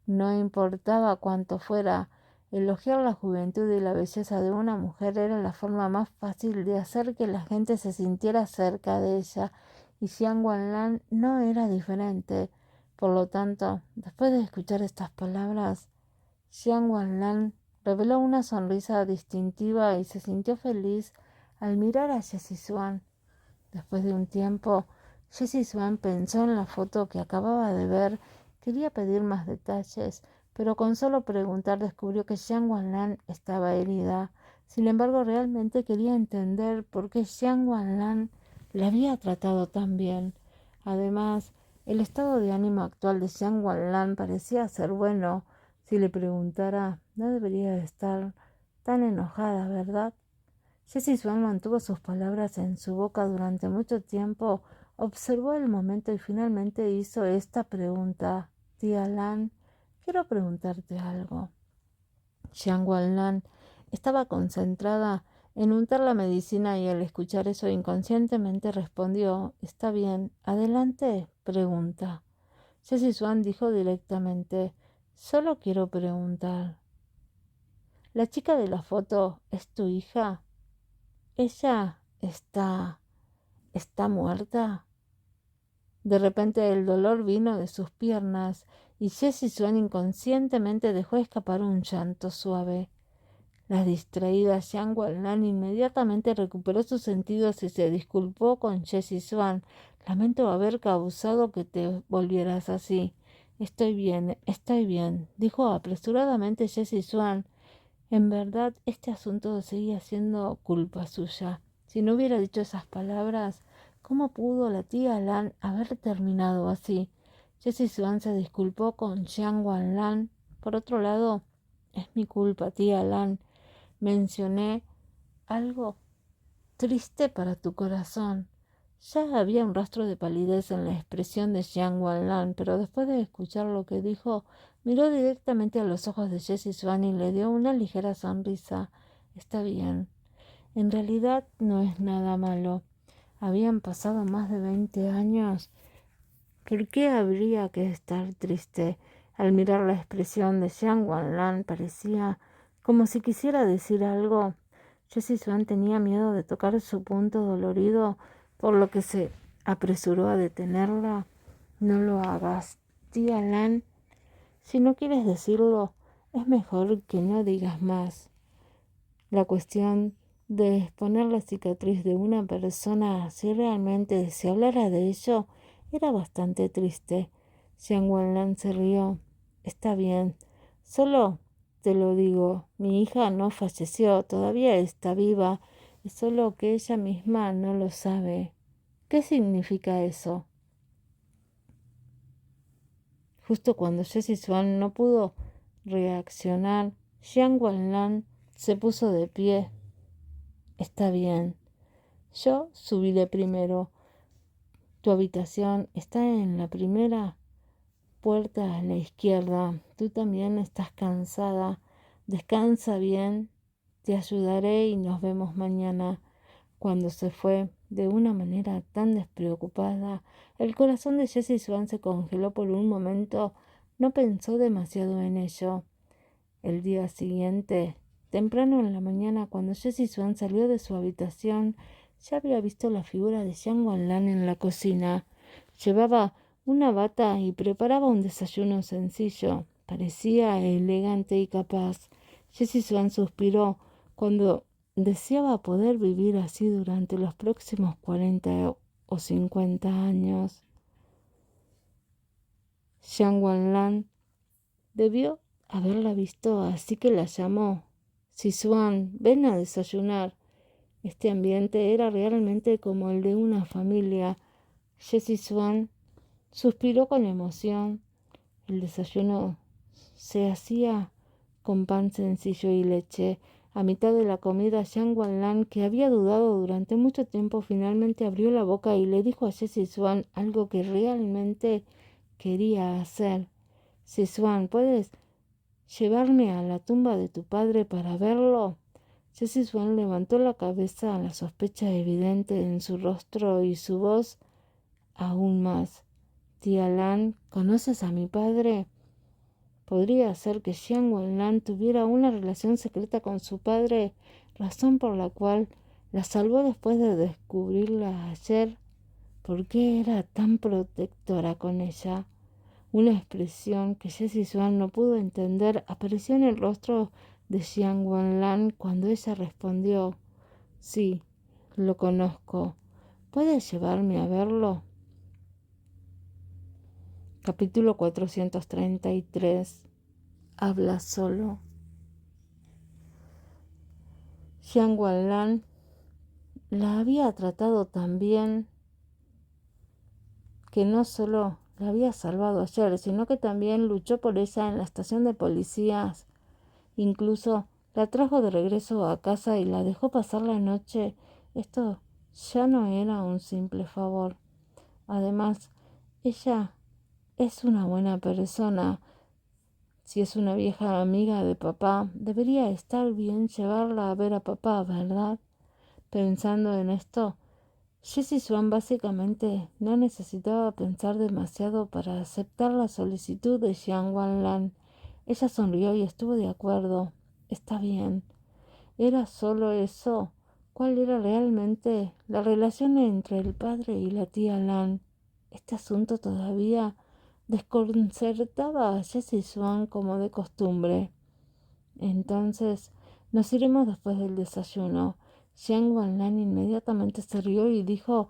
No importaba cuánto fuera, elogiar la juventud y la belleza de una mujer era la forma más fácil de hacer que la gente se sintiera cerca de ella, y Xiang Wanlan no era diferente. Por lo tanto, después de escuchar estas palabras, Xiang Wanlan reveló una sonrisa distintiva y se sintió feliz al mirar a Jessie Swan. Después de un tiempo, Jessie Swan pensó en la foto que acababa de ver. Quería pedir más detalles, pero con solo preguntar descubrió que Xiang Wanlan estaba herida. Sin embargo, realmente quería entender por qué Xiang Wanlan la había tratado tan bien. Además, el estado de ánimo actual de Xiang Wanlan parecía ser bueno. Si le preguntara, no debería de estar tan enojada, ¿verdad? Jessie Swan mantuvo sus palabras en su boca durante mucho tiempo, observó el momento y finalmente hizo esta pregunta: Tía Lan, quiero preguntarte algo. Xiang Wanlan estaba concentrada en untar la medicina y al escuchar eso inconscientemente respondió: está bien, adelante, pregunta. Jessie Swan dijo directamente: solo quiero preguntar. ¿La chica de la foto es tu hija? ¿Ella está muerta? De repente el dolor vino de sus piernas y Jessie Swan inconscientemente dejó escapar un llanto suave. La distraída Xiang Wanlan inmediatamente recuperó sus sentidos y se disculpó con Jessie Swan. Lamento haber causado que te volvieras así. Estoy bien, dijo apresuradamente Jessie Swan. En verdad, este asunto seguía siendo culpa suya. Si no hubiera dicho esas palabras, ¿cómo pudo la tía Lan haber terminado así? Jessie Swan se disculpó con Xiang Wanlan. Por otro lado, es mi culpa, tía Lan. Mencioné algo triste para tu corazón. Ya había un rastro de palidez en la expresión de Xiang Wanlan, pero después de escuchar lo que dijo, miró directamente a los ojos de Jessie Swan y le dio una ligera sonrisa. Está bien. En realidad no es nada malo. Habían pasado más de 20 años. ¿Por qué habría que estar triste? Al mirar la expresión de Xiang Wanlan parecía como si quisiera decir algo. Jessie Swan tenía miedo de tocar su punto dolorido, por lo que se apresuró a detenerla. No lo hagas, tía Lan. Si no quieres decirlo, es mejor que no digas más. La cuestión de exponer la cicatriz de una persona, si realmente se hablara de ello, era bastante triste. Xiang Wanlan se rió. Está bien, solo te lo digo, mi hija no falleció, todavía está viva, es solo que ella misma no lo sabe. ¿Qué significa eso? Justo cuando Jessie Swan no pudo reaccionar, Xiang Wanlan se puso de pie. Está bien, yo subiré primero. Tu habitación está en la primera puerta a la izquierda. Tú también estás cansada. Descansa bien. Te ayudaré y nos vemos mañana. Cuando se fue de una manera tan despreocupada, el corazón de Jessie Swan se congeló por un momento. No pensó demasiado en ello. El día siguiente, temprano en la mañana, cuando Jessie Swan salió de su habitación, ya había visto la figura de Xiang Wanlan en la cocina. Llevaba una bata y preparaba un desayuno sencillo. Parecía elegante y capaz. Jessie Swan suspiró cuando deseaba poder vivir así durante los próximos 40 o 50 años. Xiang Wanlan debió haberla visto, así que la llamó. Sichuan, ven a desayunar. Este ambiente era realmente como el de una familia. Jessie Swan suspiró con emoción. El desayuno se hacía con pan sencillo y leche. A mitad de la comida, Jiang Wanlan, que había dudado durante mucho tiempo, finalmente abrió la boca y le dijo a Jessie Swan algo que realmente quería hacer. Swan, ¿puedes llevarme a la tumba de tu padre para verlo? Jessie Swan levantó la cabeza, la sospecha evidente en su rostro y su voz aún más. Tía Lan, ¿conoces a mi padre? Podría ser que Jiang Wanlan tuviera una relación secreta con su padre, razón por la cual la salvó después de descubrirla ayer. ¿Por qué era tan protectora con ella? Una expresión que Jessie Swan no pudo entender apareció en el rostro de Jiang Wanlan cuando ella respondió: sí, lo conozco. ¿Puedes llevarme a verlo? Capítulo 433. Habla solo. Jiang Wanlan la había tratado tan bien que no solo la había salvado ayer, sino que también luchó por ella en la estación de policías. Incluso la trajo de regreso a casa y la dejó pasar la noche. Esto ya no era un simple favor. Además, ella es una buena persona. Si es una vieja amiga de papá, debería estar bien llevarla a ver a papá, ¿verdad? Pensando en esto, Jessie Swan básicamente no necesitaba pensar demasiado para aceptar la solicitud de Jiang Wanlan. Ella sonrió y estuvo de acuerdo. Está bien. ¿Era solo eso? ¿Cuál era realmente la relación entre el padre y la tía Lan? Este asunto todavía desconcertaba a Jessie Swan como de costumbre. Entonces, nos iremos después del desayuno. Jiang Wanlan inmediatamente se rió y dijo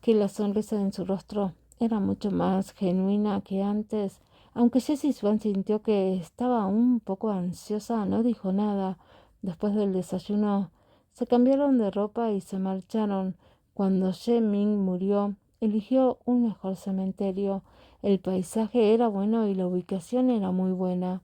que la sonrisa en su rostro era mucho más genuina que antes. Aunque Jessie Swan sintió que estaba un poco ansiosa, no dijo nada. Después del desayuno, se cambiaron de ropa y se marcharon. Cuando Ye Ming murió, eligió un mejor cementerio. El paisaje era bueno y la ubicación era muy buena.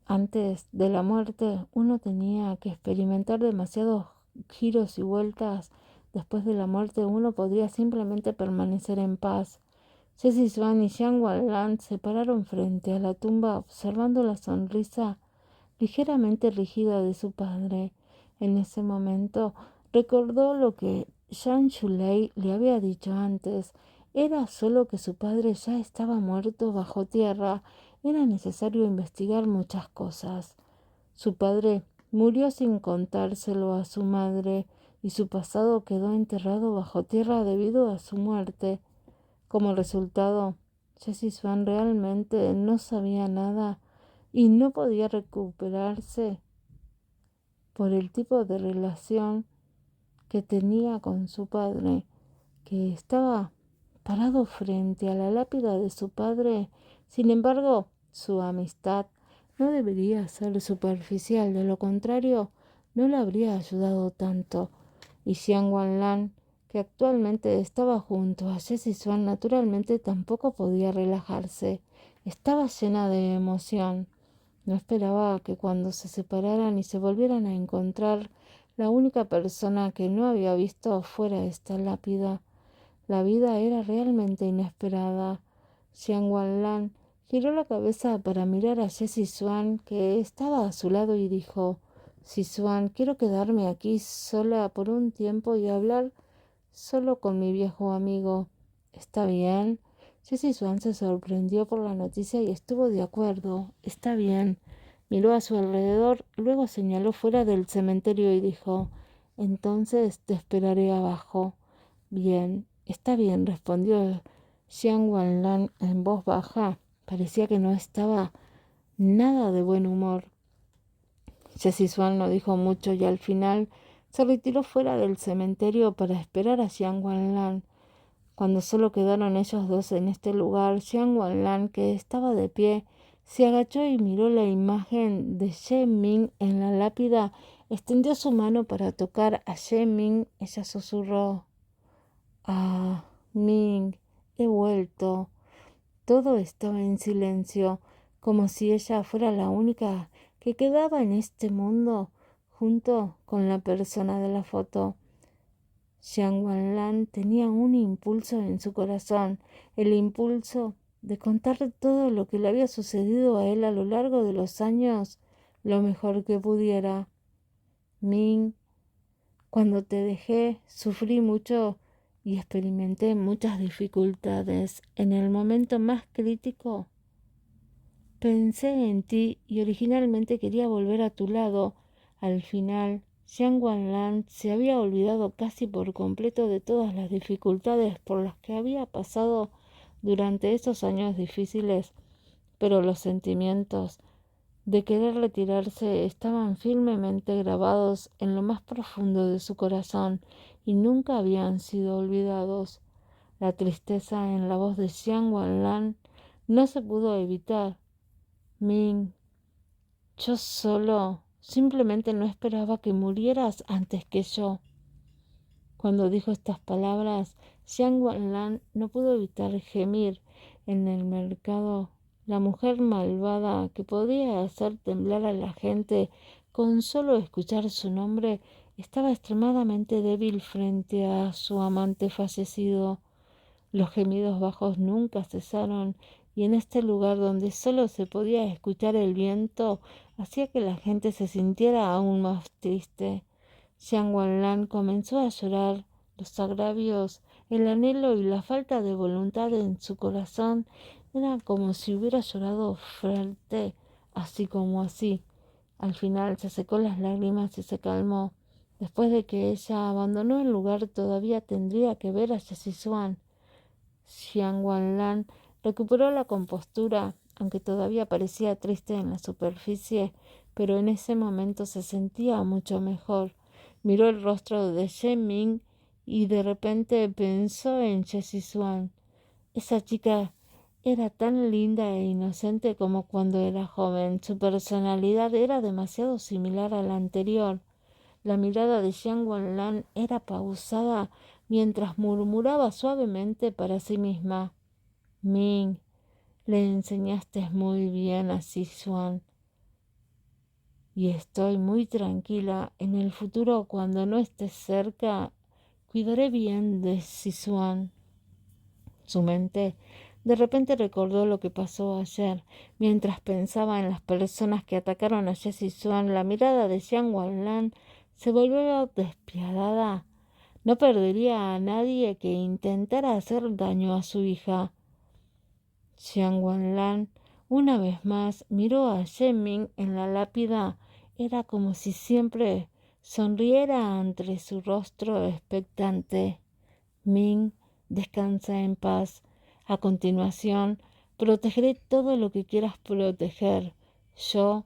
Antes de la muerte, uno tenía que experimentar demasiados giros y vueltas. Después de la muerte, uno podría simplemente permanecer en paz. Jessie Swan y Jiang Wanlan se pararon frente a la tumba observando la sonrisa ligeramente rígida de su padre. En ese momento recordó lo que Zhang Shulei le había dicho antes. Era solo que su padre ya estaba muerto bajo tierra. Era necesario investigar muchas cosas. Su padre murió sin contárselo a su madre y su pasado quedó enterrado bajo tierra debido a su muerte. Como resultado, Jessie Swan realmente no sabía nada y no podía recuperarse por el tipo de relación que tenía con su padre, que estaba parado frente a la lápida de su padre. Sin embargo, su amistad no debería ser superficial, de lo contrario, no le habría ayudado tanto. Y Jiang Wanlan, que actualmente estaba junto a Jessie Swan, naturalmente tampoco podía relajarse. Estaba llena de emoción. No esperaba que cuando se separaran y se volvieran a encontrar, la única persona que no había visto fuera esta lápida. La vida era realmente inesperada. Jiang Wanlan giró la cabeza para mirar a Jessie Swan, que estaba a su lado, y dijo: Swan, quiero quedarme aquí sola por un tiempo y hablar solo con mi viejo amigo. ¿Está bien? Jessie Swan se sorprendió por la noticia y estuvo de acuerdo. Está bien. Miró a su alrededor, luego señaló fuera del cementerio y dijo: entonces te esperaré abajo. Bien, está bien, respondió Jiang Wanlan en voz baja. Parecía que no estaba nada de buen humor. Jessie Swan no dijo mucho y al final se retiró fuera del cementerio para esperar a Jiang Wanlan. Cuando solo quedaron ellos dos en este lugar, Jiang Wanlan, que estaba de pie, Se agachó y miró la imagen de Ye Ming en la lápida. Extendió su mano para tocar a Ye Ming. Ella susurró: «Ah, Ming, he vuelto». Todo estaba en silencio, como si ella fuera la única que quedaba en este mundo, junto con la persona de la foto. Xiang Wanlan tenía un impulso en su corazón, el impulso de contar todo lo que le había sucedido a él a lo largo de los años lo mejor que pudiera. Ming, cuando te dejé, sufrí mucho y experimenté muchas dificultades. En el momento más crítico, pensé en ti y originalmente quería volver a tu lado. Al final, Xiang Wanlan se había olvidado casi por completo de todas las dificultades por las que había pasado durante esos años difíciles, pero los sentimientos de querer retirarse estaban firmemente grabados en lo más profundo de su corazón y nunca habían sido olvidados. La tristeza en la voz de Xiang Wanlan no se pudo evitar. Ming, yo simplemente no esperaba que murieras antes que yo. Cuando dijo estas palabras, Xiang Wanlan no pudo evitar gemir. En el mercado, la mujer malvada que podía hacer temblar a la gente con solo escuchar su nombre estaba extremadamente débil frente a su amante fallecido. Los gemidos bajos nunca cesaron, y en este lugar donde solo se podía escuchar el viento, hacía que la gente se sintiera aún más triste. Xiang Wanlan comenzó a llorar. Los agravios, el anhelo y la falta de voluntad en su corazón eran como si hubiera llorado fuerte, así como así. Al final se secó las lágrimas y se calmó. Después de que ella abandonó el lugar, todavía tendría que ver a Jessie Swan. Xiang Wanlan recuperó la compostura, aunque todavía parecía triste en la superficie, pero en ese momento se sentía mucho mejor. Miró el rostro de Ye Ming y de repente pensó en Jessie Swan. Esa chica era tan linda e inocente como cuando era joven. Su personalidad era demasiado similar a la anterior. La mirada de Xiang Wanlan era pausada mientras murmuraba suavemente para sí misma: «Ming, le enseñaste muy bien a Sichuan y estoy muy tranquila. En el futuro, cuando no estés cerca, cuidaré bien de Sichuan». Su mente de repente recordó lo que pasó ayer. Mientras pensaba en las personas que atacaron a Jessie Swan, la mirada de Xiang Wanlan se volvió despiadada. No perdería a nadie que intentara hacer daño a su hija. Xiang Wanlan una vez más miró a Ye Ming en la lápida. Era como si siempre sonriera ante su rostro expectante. Ming, descansa en paz. A continuación, protegeré todo lo que quieras proteger. Yo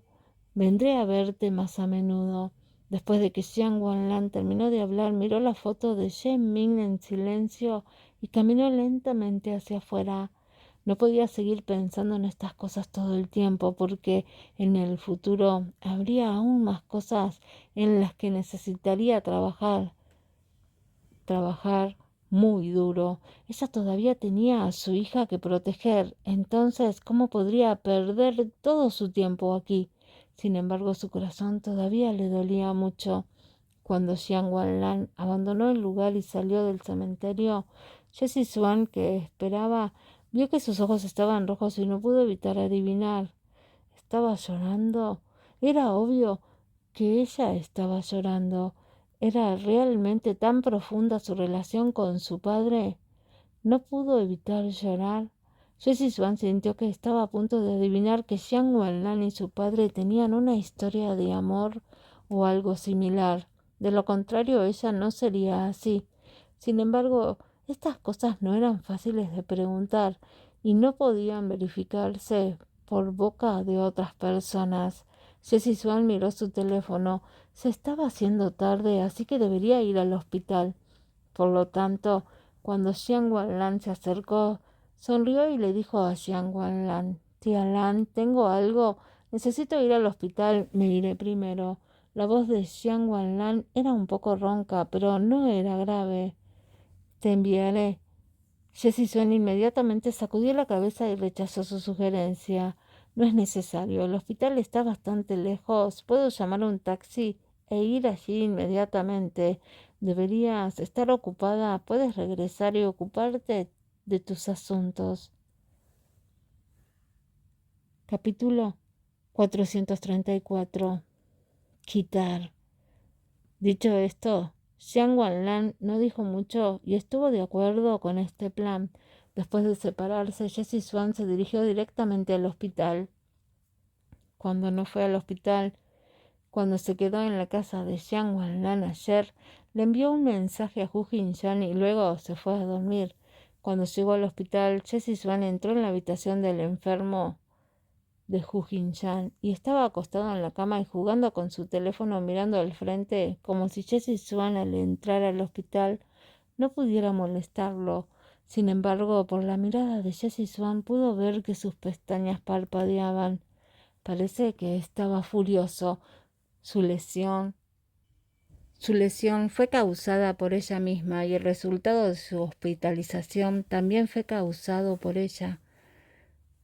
vendré a verte más a menudo. Después de que Xiang Wanlan terminó de hablar, miró la foto de Ye Ming en silencio y caminó lentamente hacia afuera. No podía seguir pensando en estas cosas todo el tiempo, porque en el futuro habría aún más cosas en las que necesitaría trabajar muy duro. Ella todavía tenía a su hija que proteger. Entonces, ¿cómo podría perder todo su tiempo aquí? Sin embargo, su corazón todavía le dolía mucho. Cuando Xiang Wanlan abandonó el lugar y salió del cementerio, Jessie Swan, que esperaba, vio que sus ojos estaban rojos y no pudo evitar adivinar. ¿Estaba llorando? Era obvio que ella estaba llorando. ¿Era realmente tan profunda su relación con su padre? No pudo evitar llorar. Jessie Swan sintió que estaba a punto de adivinar que Xiang Wanlan y su padre tenían una historia de amor o algo similar. De lo contrario, ella no sería así. Sin embargo, estas cosas no eran fáciles de preguntar y no podían verificarse por boca de otras personas. Jessie Swan miró su teléfono. Se estaba haciendo tarde, así que debería ir al hospital. Por lo tanto, cuando Xiang Wanlan se acercó, sonrió y le dijo a Xiang Wanlan: Tía Lan, tengo algo. Necesito ir al hospital. Me iré primero. La voz de Xiang Wanlan era un poco ronca, pero no era grave. Te enviaré. Jessie Swan inmediatamente sacudió la cabeza y rechazó su sugerencia. No es necesario. El hospital está bastante lejos. Puedo llamar a un taxi e ir allí inmediatamente. Deberías estar ocupada. Puedes regresar y ocuparte de tus asuntos. Capítulo 434. Quitar. Dicho esto, Xiang Wanlan no dijo mucho y estuvo de acuerdo con este plan. Después de separarse, Jessie Swan se dirigió directamente al hospital. Cuando no fue al hospital, cuando se quedó en la casa de Xiang Wanlan ayer, le envió un mensaje a Hu Jinshan y luego se fue a dormir. Cuando llegó al hospital, Jessie Swan entró en la habitación del enfermo de Hu Jinshan y estaba acostado en la cama y jugando con su teléfono mirando al frente, como si Jessie Swan al entrar al hospital no pudiera molestarlo. Sin embargo, por la mirada de Jessie Swan pudo ver que sus pestañas parpadeaban. Parece que estaba furioso. Su lesión fue causada por ella misma y el resultado de su hospitalización también fue causado por ella.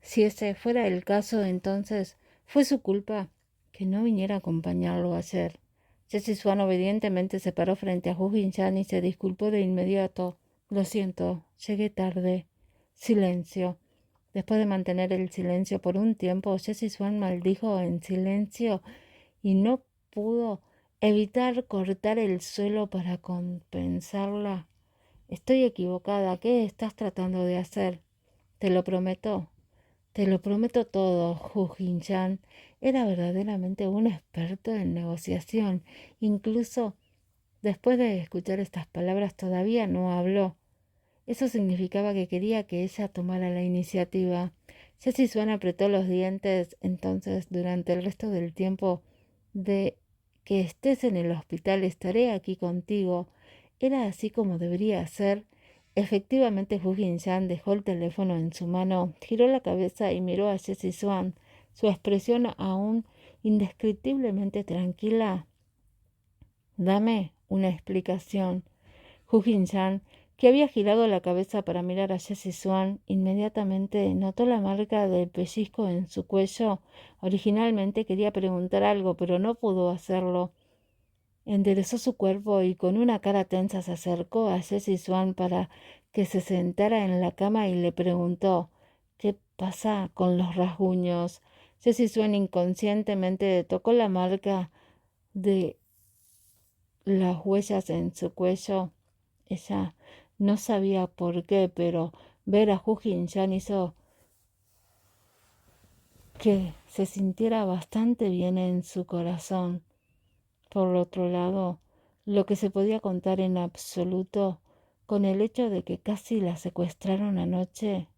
Si ese fuera el caso, entonces fue su culpa que no viniera a acompañarlo ayer. Jessie Swan obedientemente se paró frente a Hu Jinshan y se disculpó de inmediato. Lo siento, llegué tarde. Silencio. Después de mantener el silencio por un tiempo, Jessie Swan maldijo en silencio y no pudo evitar cortar el suelo para compensarla. Estoy equivocada. ¿Qué estás tratando de hacer? Te lo prometo. Te lo prometo todo. Hu Jinshan era verdaderamente un experto en negociación. Incluso después de escuchar estas palabras todavía no habló. Eso significaba que quería que ella tomara la iniciativa. Jessie Swan apretó los dientes. Entonces, durante el resto del tiempo de que estés en el hospital, estaré aquí contigo. Era así como debería ser. Efectivamente, Hu Jinshan dejó el teléfono en su mano, giró la cabeza y miró a Jessie Swan, su expresión aún indescriptiblemente tranquila. Dame una explicación. Hu Jinshan, que había girado la cabeza para mirar a Jessie Swan, inmediatamente notó la marca del pellizco en su cuello. Originalmente quería preguntar algo, pero no pudo hacerlo. Enderezó su cuerpo y con una cara tensa se acercó a Jessie Swan para que se sentara en la cama y le preguntó: ¿Qué pasa con los rasguños? Jessie Swan inconscientemente tocó la marca de las huellas en su cuello. Ella no sabía por qué, pero ver a Hu Jinshan hizo que se sintiera bastante bien en su corazón. Por otro lado, lo que se podía contar en absoluto con el hecho de que casi la secuestraron anoche.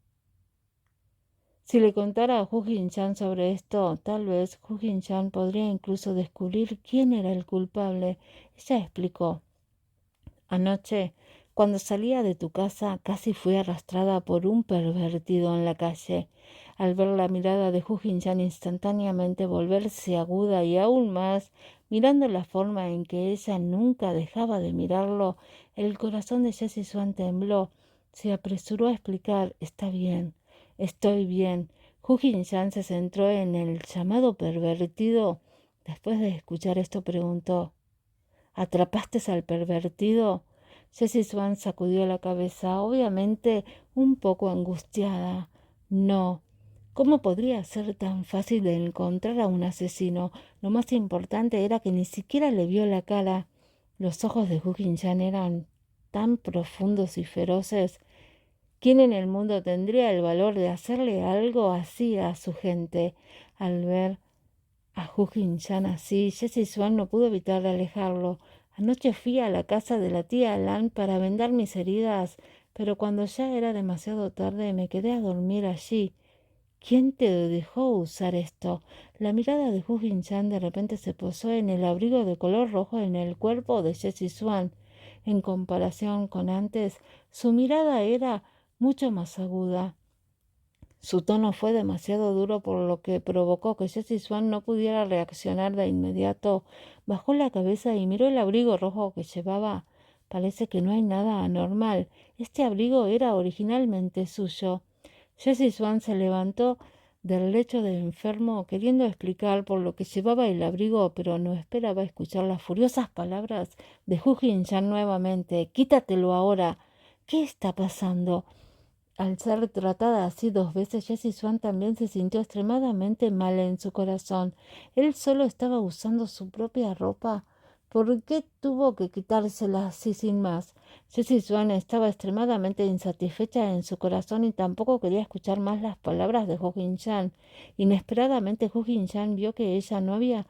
Si le contara a Hu Jinshan sobre esto, tal vez Hu Jinshan podría incluso descubrir quién era el culpable. Ella explicó: Anoche, cuando salía de tu casa, casi fui arrastrada por un pervertido en la calle. Al ver la mirada de Hu Jinshan instantáneamente volverse aguda y aún más, mirando la forma en que ella nunca dejaba de mirarlo, el corazón de Jessie Swan tembló. Se apresuró a explicar: Está bien, estoy bien. Hu Jinshan se centró en el llamado pervertido. Después de escuchar esto preguntó: ¿Atrapaste al pervertido? Jessie Swan sacudió la cabeza, obviamente un poco angustiada. No. ¿Cómo podría ser tan fácil de encontrar a un asesino? Lo más importante era que ni siquiera le vio la cara. Los ojos de Hu Jinshan eran tan profundos y feroces. ¿Quién en el mundo tendría el valor de hacerle algo así a su gente? Al ver a Hu Jinshan así, Jessie Swan no pudo evitar alejarlo. Anoche fui a la casa de la tía Lan para vendar mis heridas, pero cuando ya era demasiado tarde me quedé a dormir allí. ¿Quién te dejó usar esto? La mirada de Hu Jinshan de repente se posó en el abrigo de color rojo en el cuerpo de Jessie Swan. En comparación con antes, su mirada era mucho más aguda. Su tono fue demasiado duro, por lo que provocó que Jessie Swan no pudiera reaccionar de inmediato. Bajó la cabeza y miró el abrigo rojo que llevaba. Parece que no hay nada anormal. Este abrigo era originalmente suyo. Jessie Swan se levantó del lecho del enfermo, queriendo explicar por lo que llevaba el abrigo, pero no esperaba escuchar las furiosas palabras de Hu Jin-chan nuevamente. «¡Quítatelo ahora!». «¿Qué está pasando?». Al ser tratada así 2 veces, Jessie Swan también se sintió extremadamente mal en su corazón. Él solo estaba usando su propia ropa. ¿Por qué tuvo que quitársela así sin más? Jessie Swan estaba extremadamente insatisfecha en su corazón y tampoco quería escuchar más las palabras de Hu Jin-chan. Inesperadamente, Hu Jin-chan vio que ella no había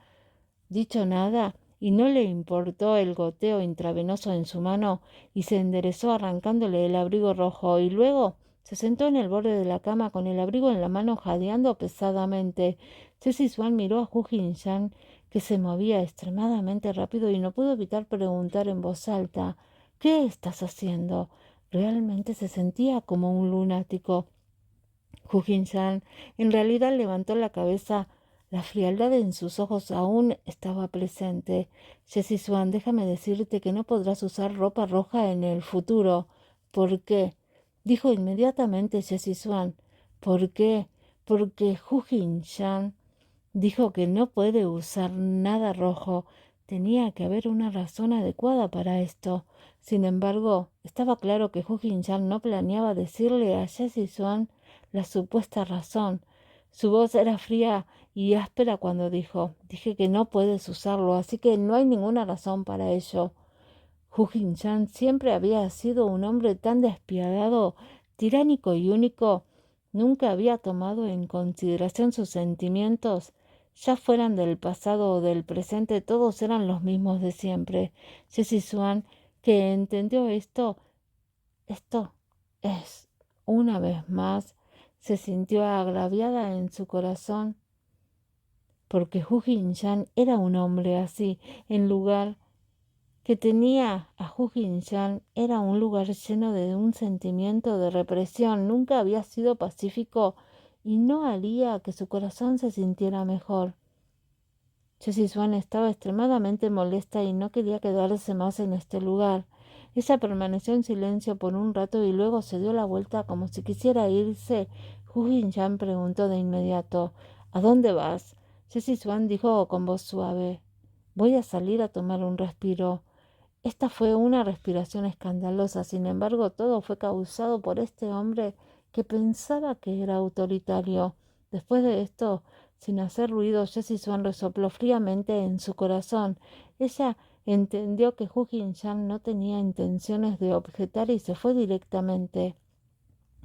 dicho nada y no le importó el goteo intravenoso en su mano y se enderezó arrancándole el abrigo rojo y luego se sentó en el borde de la cama con el abrigo en la mano jadeando pesadamente. Jessie Swan miró a Hu Jin-chan, que se movía extremadamente rápido, y no pudo evitar preguntar en voz alta: «¿Qué estás haciendo?». Realmente se sentía como un lunático. Hu Jin-chan en realidad levantó la cabeza. La frialdad en sus ojos aún estaba presente. «Jessie Swan, déjame decirte que no podrás usar ropa roja en el futuro». «¿Por qué?», dijo inmediatamente Jessie Swan. «¿Por qué?». «Porque Hu Jin-chan dijo que no puede usar nada rojo». Tenía que haber una razón adecuada para esto. Sin embargo, estaba claro que Hu Jin-chan no planeaba decirle a Jessie Swan la supuesta razón. Su voz era fría y áspera cuando dijo: «Dije que no puedes usarlo, así que no hay ninguna razón para ello». Hu Jin-chan siempre había sido un hombre tan despiadado, tiránico y único. Nunca había tomado en consideración sus sentimientos. Ya fueran del pasado o del presente, todos eran los mismos de siempre. Jessie Swan, que entendió esto es, una vez más, se sintió agraviada en su corazón, porque Hu Jin-chan era un hombre así. En lugar que tenía a Hu Jin-chan era un lugar lleno de un sentimiento de represión. Nunca había sido pacífico y no haría que su corazón se sintiera mejor. Jessie Swan estaba extremadamente molesta y no quería quedarse más en este lugar. Ella permaneció en silencio por un rato y luego se dio la vuelta como si quisiera irse. Hu Jin-chan preguntó de inmediato: «¿A dónde vas?». Jessie Swan dijo con voz suave: «Voy a salir a tomar un respiro». Esta fue una respiración escandalosa. Sin embargo, todo fue causado por este hombre que pensaba que era autoritario. Después de esto, sin hacer ruido, Jessie Swan resopló fríamente en su corazón. Ella entendió que Hu Jin-chan no tenía intenciones de objetar y se fue directamente.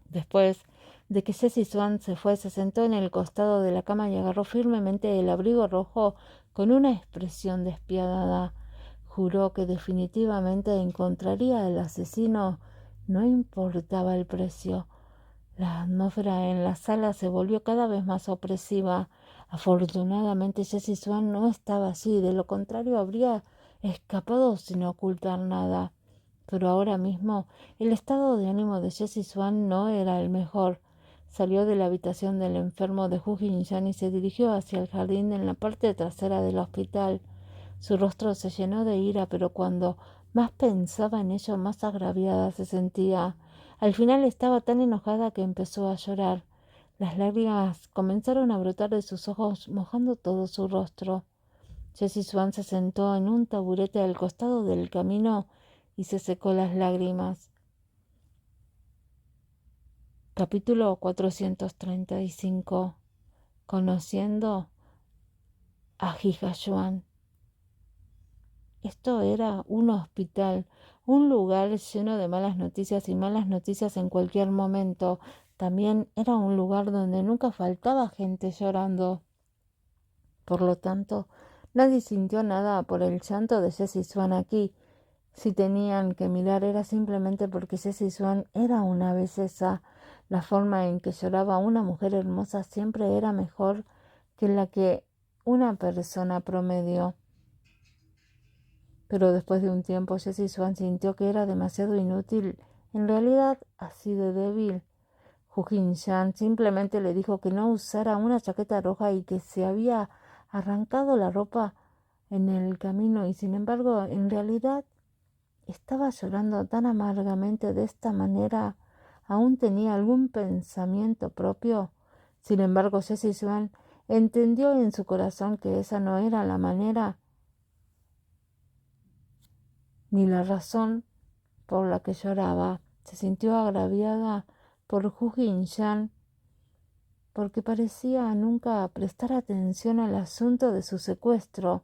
Después de que Jessie Swan se fue, se sentó en el costado de la cama y agarró firmemente el abrigo rojo con una expresión despiadada. Juró que definitivamente encontraría al asesino, no importaba el precio. La atmósfera en la sala se volvió cada vez más opresiva. Afortunadamente Jessie Swan no estaba así, de lo contrario habría escapado sin ocultar nada. Pero ahora mismo el estado de ánimo de Jessie Swan no era el mejor. Salió de la habitación del enfermo de Hu Jin-chan y se dirigió hacia el jardín en la parte trasera del hospital. Su rostro se llenó de ira, pero cuando más pensaba en ello, más agraviada se sentía. Al final estaba tan enojada que empezó a llorar. Las lágrimas comenzaron a brotar de sus ojos, mojando todo su rostro. Jessie Swan se sentó en un taburete al costado del camino y se secó las lágrimas. Capítulo 435. Conociendo a Higashwan. Esto era un hospital, un lugar lleno de malas noticias, y malas noticias en cualquier momento. También era un lugar donde nunca faltaba gente llorando. Por lo tanto, nadie sintió nada por el llanto de Jessie Swan aquí. Si tenían que mirar era simplemente porque Jessie Swan era una belleza. La forma en que lloraba una mujer hermosa siempre era mejor que la que una persona promedio. Pero después de un tiempo Jessie Swan sintió que era demasiado inútil, en realidad así de débil. Hu Jin-chan simplemente le dijo que no usara una chaqueta roja y que se había arrancado la ropa en el camino y sin embargo en realidad estaba llorando tan amargamente de esta manera. Aún tenía algún pensamiento propio. Sin embargo, Jessie Swan entendió en su corazón que esa no era la manera ni la razón por la que lloraba. Se sintió agraviada por Hu Jin-chan porque parecía nunca prestar atención al asunto de su secuestro.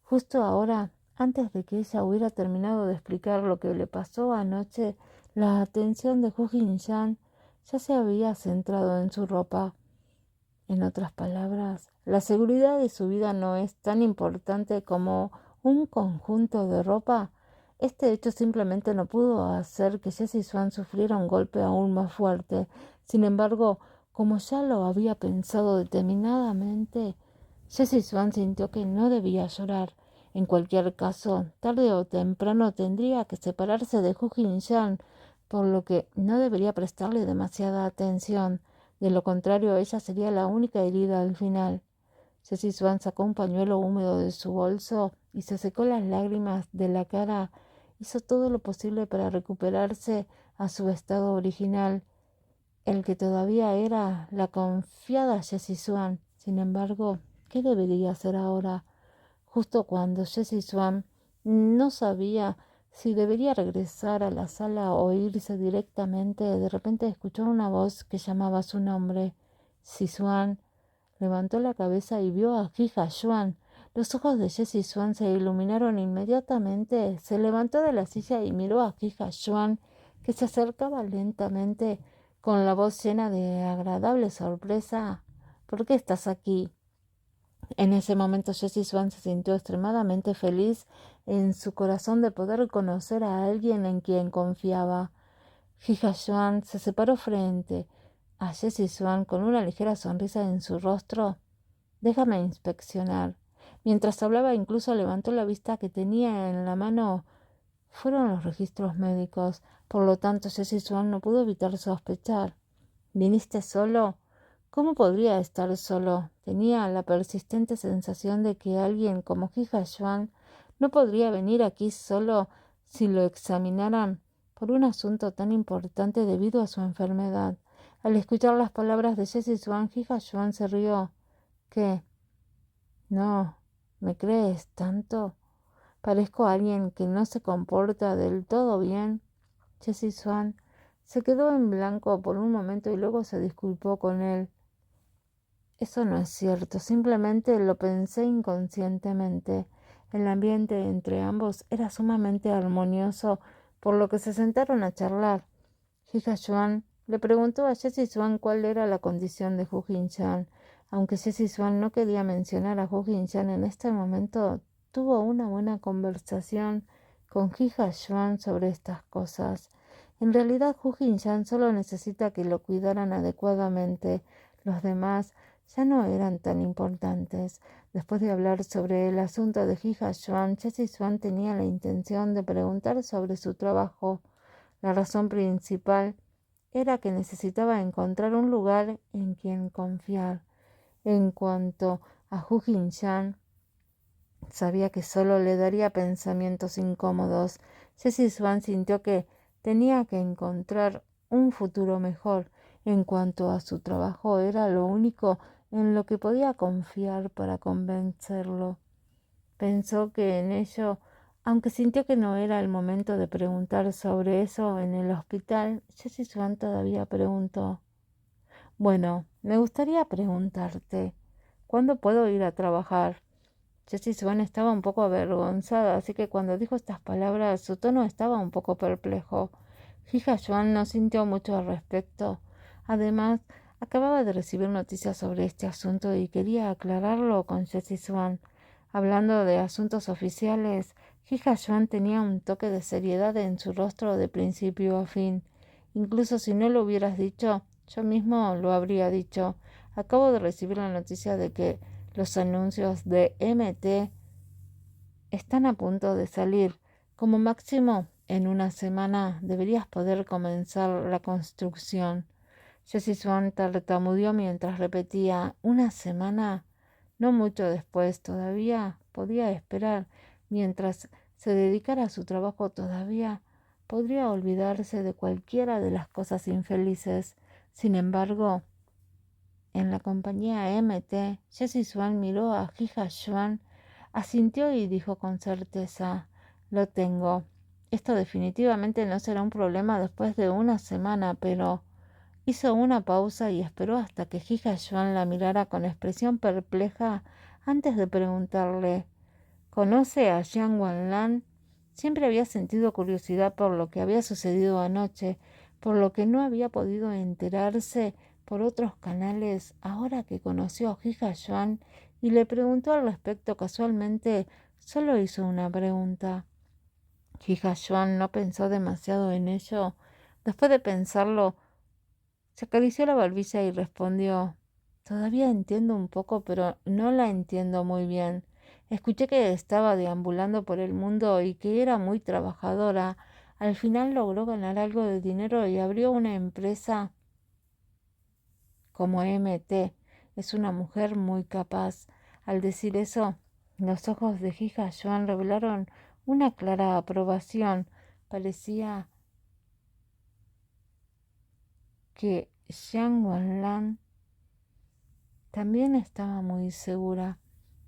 Justo ahora, antes de que ella hubiera terminado de explicar lo que le pasó anoche, la atención de Hu Jin-chan ya se había centrado en su ropa. En otras palabras, la seguridad de su vida no es tan importante como un conjunto de ropa. Este hecho simplemente no pudo hacer que Jessie Swan sufriera un golpe aún más fuerte. Sin embargo, como ya lo había pensado determinadamente, Jessie Swan sintió que no debía llorar. En cualquier caso, tarde o temprano tendría que separarse de Hu Jin-chan, por lo que no debería prestarle demasiada atención. De lo contrario, ella sería la única herida al final. Jessie Swan sacó un pañuelo húmedo de su bolso y se secó las lágrimas de la cara. Hizo todo lo posible para recuperarse a su estado original, el que todavía era la confiada Jessie Swan. Sin embargo, ¿qué debería hacer ahora? Justo cuando Jessie Swan no sabía si debería regresar a la sala o irse directamente, de repente escuchó una voz que llamaba su nombre. Swan levantó la cabeza y vio a Hija Swan. Los ojos de Jessie Swan se iluminaron inmediatamente. Se levantó de la silla y miró a Hija Swan, que se acercaba lentamente, con la voz llena de agradable sorpresa. ¿Por qué estás aquí? En ese momento Jessie Swan se sintió extremadamente feliz en su corazón de poder conocer a alguien en quien confiaba. Hija Swan se separó frente a Jessie Swan con una ligera sonrisa en su rostro. Déjame inspeccionar. Mientras hablaba incluso levantó la vista que tenía en la mano. Fueron los registros médicos. Por lo tanto, Jessie Swan no pudo evitar sospechar. ¿Viniste solo? ¿Cómo podría estar solo? Tenía la persistente sensación de que alguien como Hija Swan no podría venir aquí solo si lo examinaran por un asunto tan importante debido a su enfermedad. Al escuchar las palabras de Jessie Swan, Hija Swan se rió. ¿Qué? ¿No me crees tanto? ¿Parezco alguien que no se comporta del todo bien? Jessie Swan se quedó en blanco por un momento y luego se disculpó con él. Eso no es cierto, simplemente lo pensé inconscientemente. El ambiente entre ambos era sumamente armonioso, por lo que se sentaron a charlar. Hija Swan le preguntó a Jessie Swan cuál era la condición de Hu Jin-chan. Aunque Jessie Swan no quería mencionar a Hu Jin-chan en este momento, tuvo una buena conversación con Hija Swan sobre estas cosas. En realidad, Hu Jin-chan solo necesita que lo cuidaran adecuadamente. Los demás ya no eran tan importantes. Después de hablar sobre el asunto de Hija Swan, Jessie Swan tenía la intención de preguntar sobre su trabajo. La razón principal era que necesitaba encontrar un lugar en quien confiar. En cuanto a Hu Jin-chan, sabía que solo le daría pensamientos incómodos. Jessie Swan sintió que tenía que encontrar un futuro mejor. En cuanto a su trabajo, era lo único en lo que podía confiar para convencerlo. Pensó que en ello, aunque sintió que no era el momento de preguntar sobre eso en el hospital, Jessie Swan todavía preguntó. Bueno, me gustaría preguntarte, ¿cuándo puedo ir a trabajar? Jessie Swan estaba un poco avergonzada, así que cuando dijo estas palabras, su tono estaba un poco perplejo. Hija Swan no sintió mucho al respecto. Además, acababa de recibir noticias sobre este asunto y quería aclararlo con Jessie Swan. Hablando de asuntos oficiales, Hija Swan tenía un toque de seriedad en su rostro de principio a fin. Incluso si no lo hubieras dicho, yo mismo lo habría dicho. Acabo de recibir la noticia de que los anuncios de MT están a punto de salir. Como máximo, en una semana deberías poder comenzar la construcción. Jessie Swan tartamudeó mientras repetía: una semana. No mucho después, todavía podía esperar. Mientras se dedicara a su trabajo, todavía podría olvidarse de cualquiera de las cosas infelices. Sin embargo, en la compañía MT, Jessie Swan miró a Hija Swan, asintió y dijo con certeza: lo tengo. Esto definitivamente no será un problema después de una semana, pero... Hizo una pausa y esperó hasta que Hija Swan la mirara con expresión perpleja antes de preguntarle: ¿conoce a Jiang Wanlan? Siempre había sentido curiosidad por lo que había sucedido anoche, por lo que no había podido enterarse por otros canales. Ahora que conoció a Hija Swan y le preguntó al respecto casualmente, solo hizo una pregunta. Hija Swan no pensó demasiado en ello. Después de pensarlo, se acarició la barbilla y respondió: todavía entiendo un poco, pero no la entiendo muy bien. Escuché que estaba deambulando por el mundo y que era muy trabajadora. Al final logró ganar algo de dinero y abrió una empresa como MT. Es una mujer muy capaz. Al decir eso, los ojos de Hija Joan revelaron una clara aprobación. Parecía que Jiang Wanlan también estaba muy segura.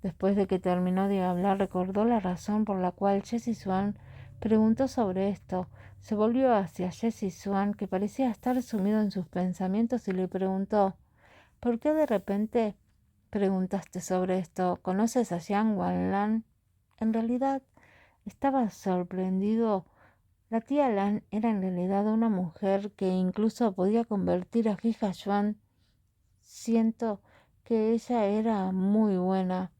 Después de que terminó de hablar, recordó la razón por la cual Jessie Swan preguntó sobre esto. Se volvió hacia Jessie Swan, que parecía estar sumido en sus pensamientos, y le preguntó: ¿por qué de repente preguntaste sobre esto? ¿Conoces a Jiang Wanlan? En realidad, estaba sorprendido. La tía Lan era en realidad una mujer que incluso podía convertir a Hija Swan. Siento que ella era muy buena.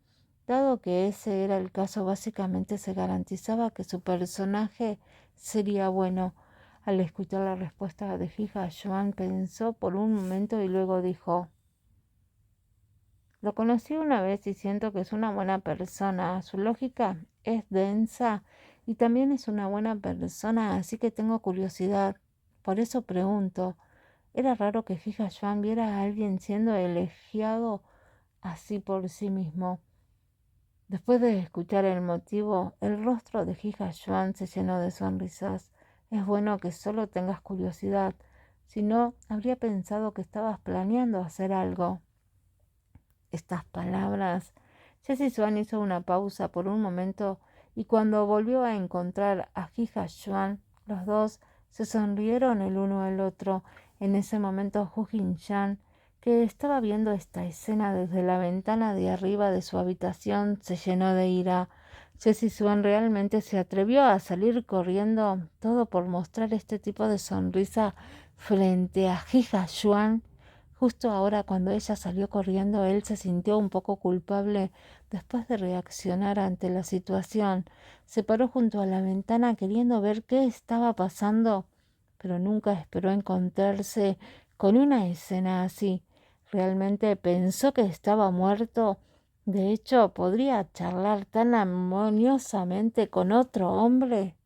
Dado que ese era el caso, básicamente se garantizaba que su personaje sería bueno. Al escuchar la respuesta de Hija, Joan pensó por un momento y luego dijo: lo conocí una vez y siento que es una buena persona. Su lógica es densa y también es una buena persona, así que tengo curiosidad. Por eso pregunto. Era raro que Hija Joan viera a alguien siendo elogiado así por sí mismo. Después de escuchar el motivo, el rostro de Hija Joan se llenó de sonrisas. Es bueno que solo tengas curiosidad. Si no, habría pensado que estabas planeando hacer algo. Estas palabras. Jessie Swan hizo una pausa por un momento y cuando volvió a encontrar a Hija Swan, los dos se sonrieron el uno al otro. En ese momento Hu Jin-chan, que estaba viendo esta escena desde la ventana de arriba de su habitación, se llenó de ira. Jessie Swan realmente se atrevió a salir corriendo, todo por mostrar este tipo de sonrisa frente a Hija Swan. Justo ahora, cuando ella salió corriendo, él se sintió un poco culpable después de reaccionar ante la situación. Se paró junto a la ventana queriendo ver qué estaba pasando, pero nunca esperó encontrarse con una escena así. Realmente pensó que estaba muerto. De hecho, podría charlar tan armoniosamente con otro hombre.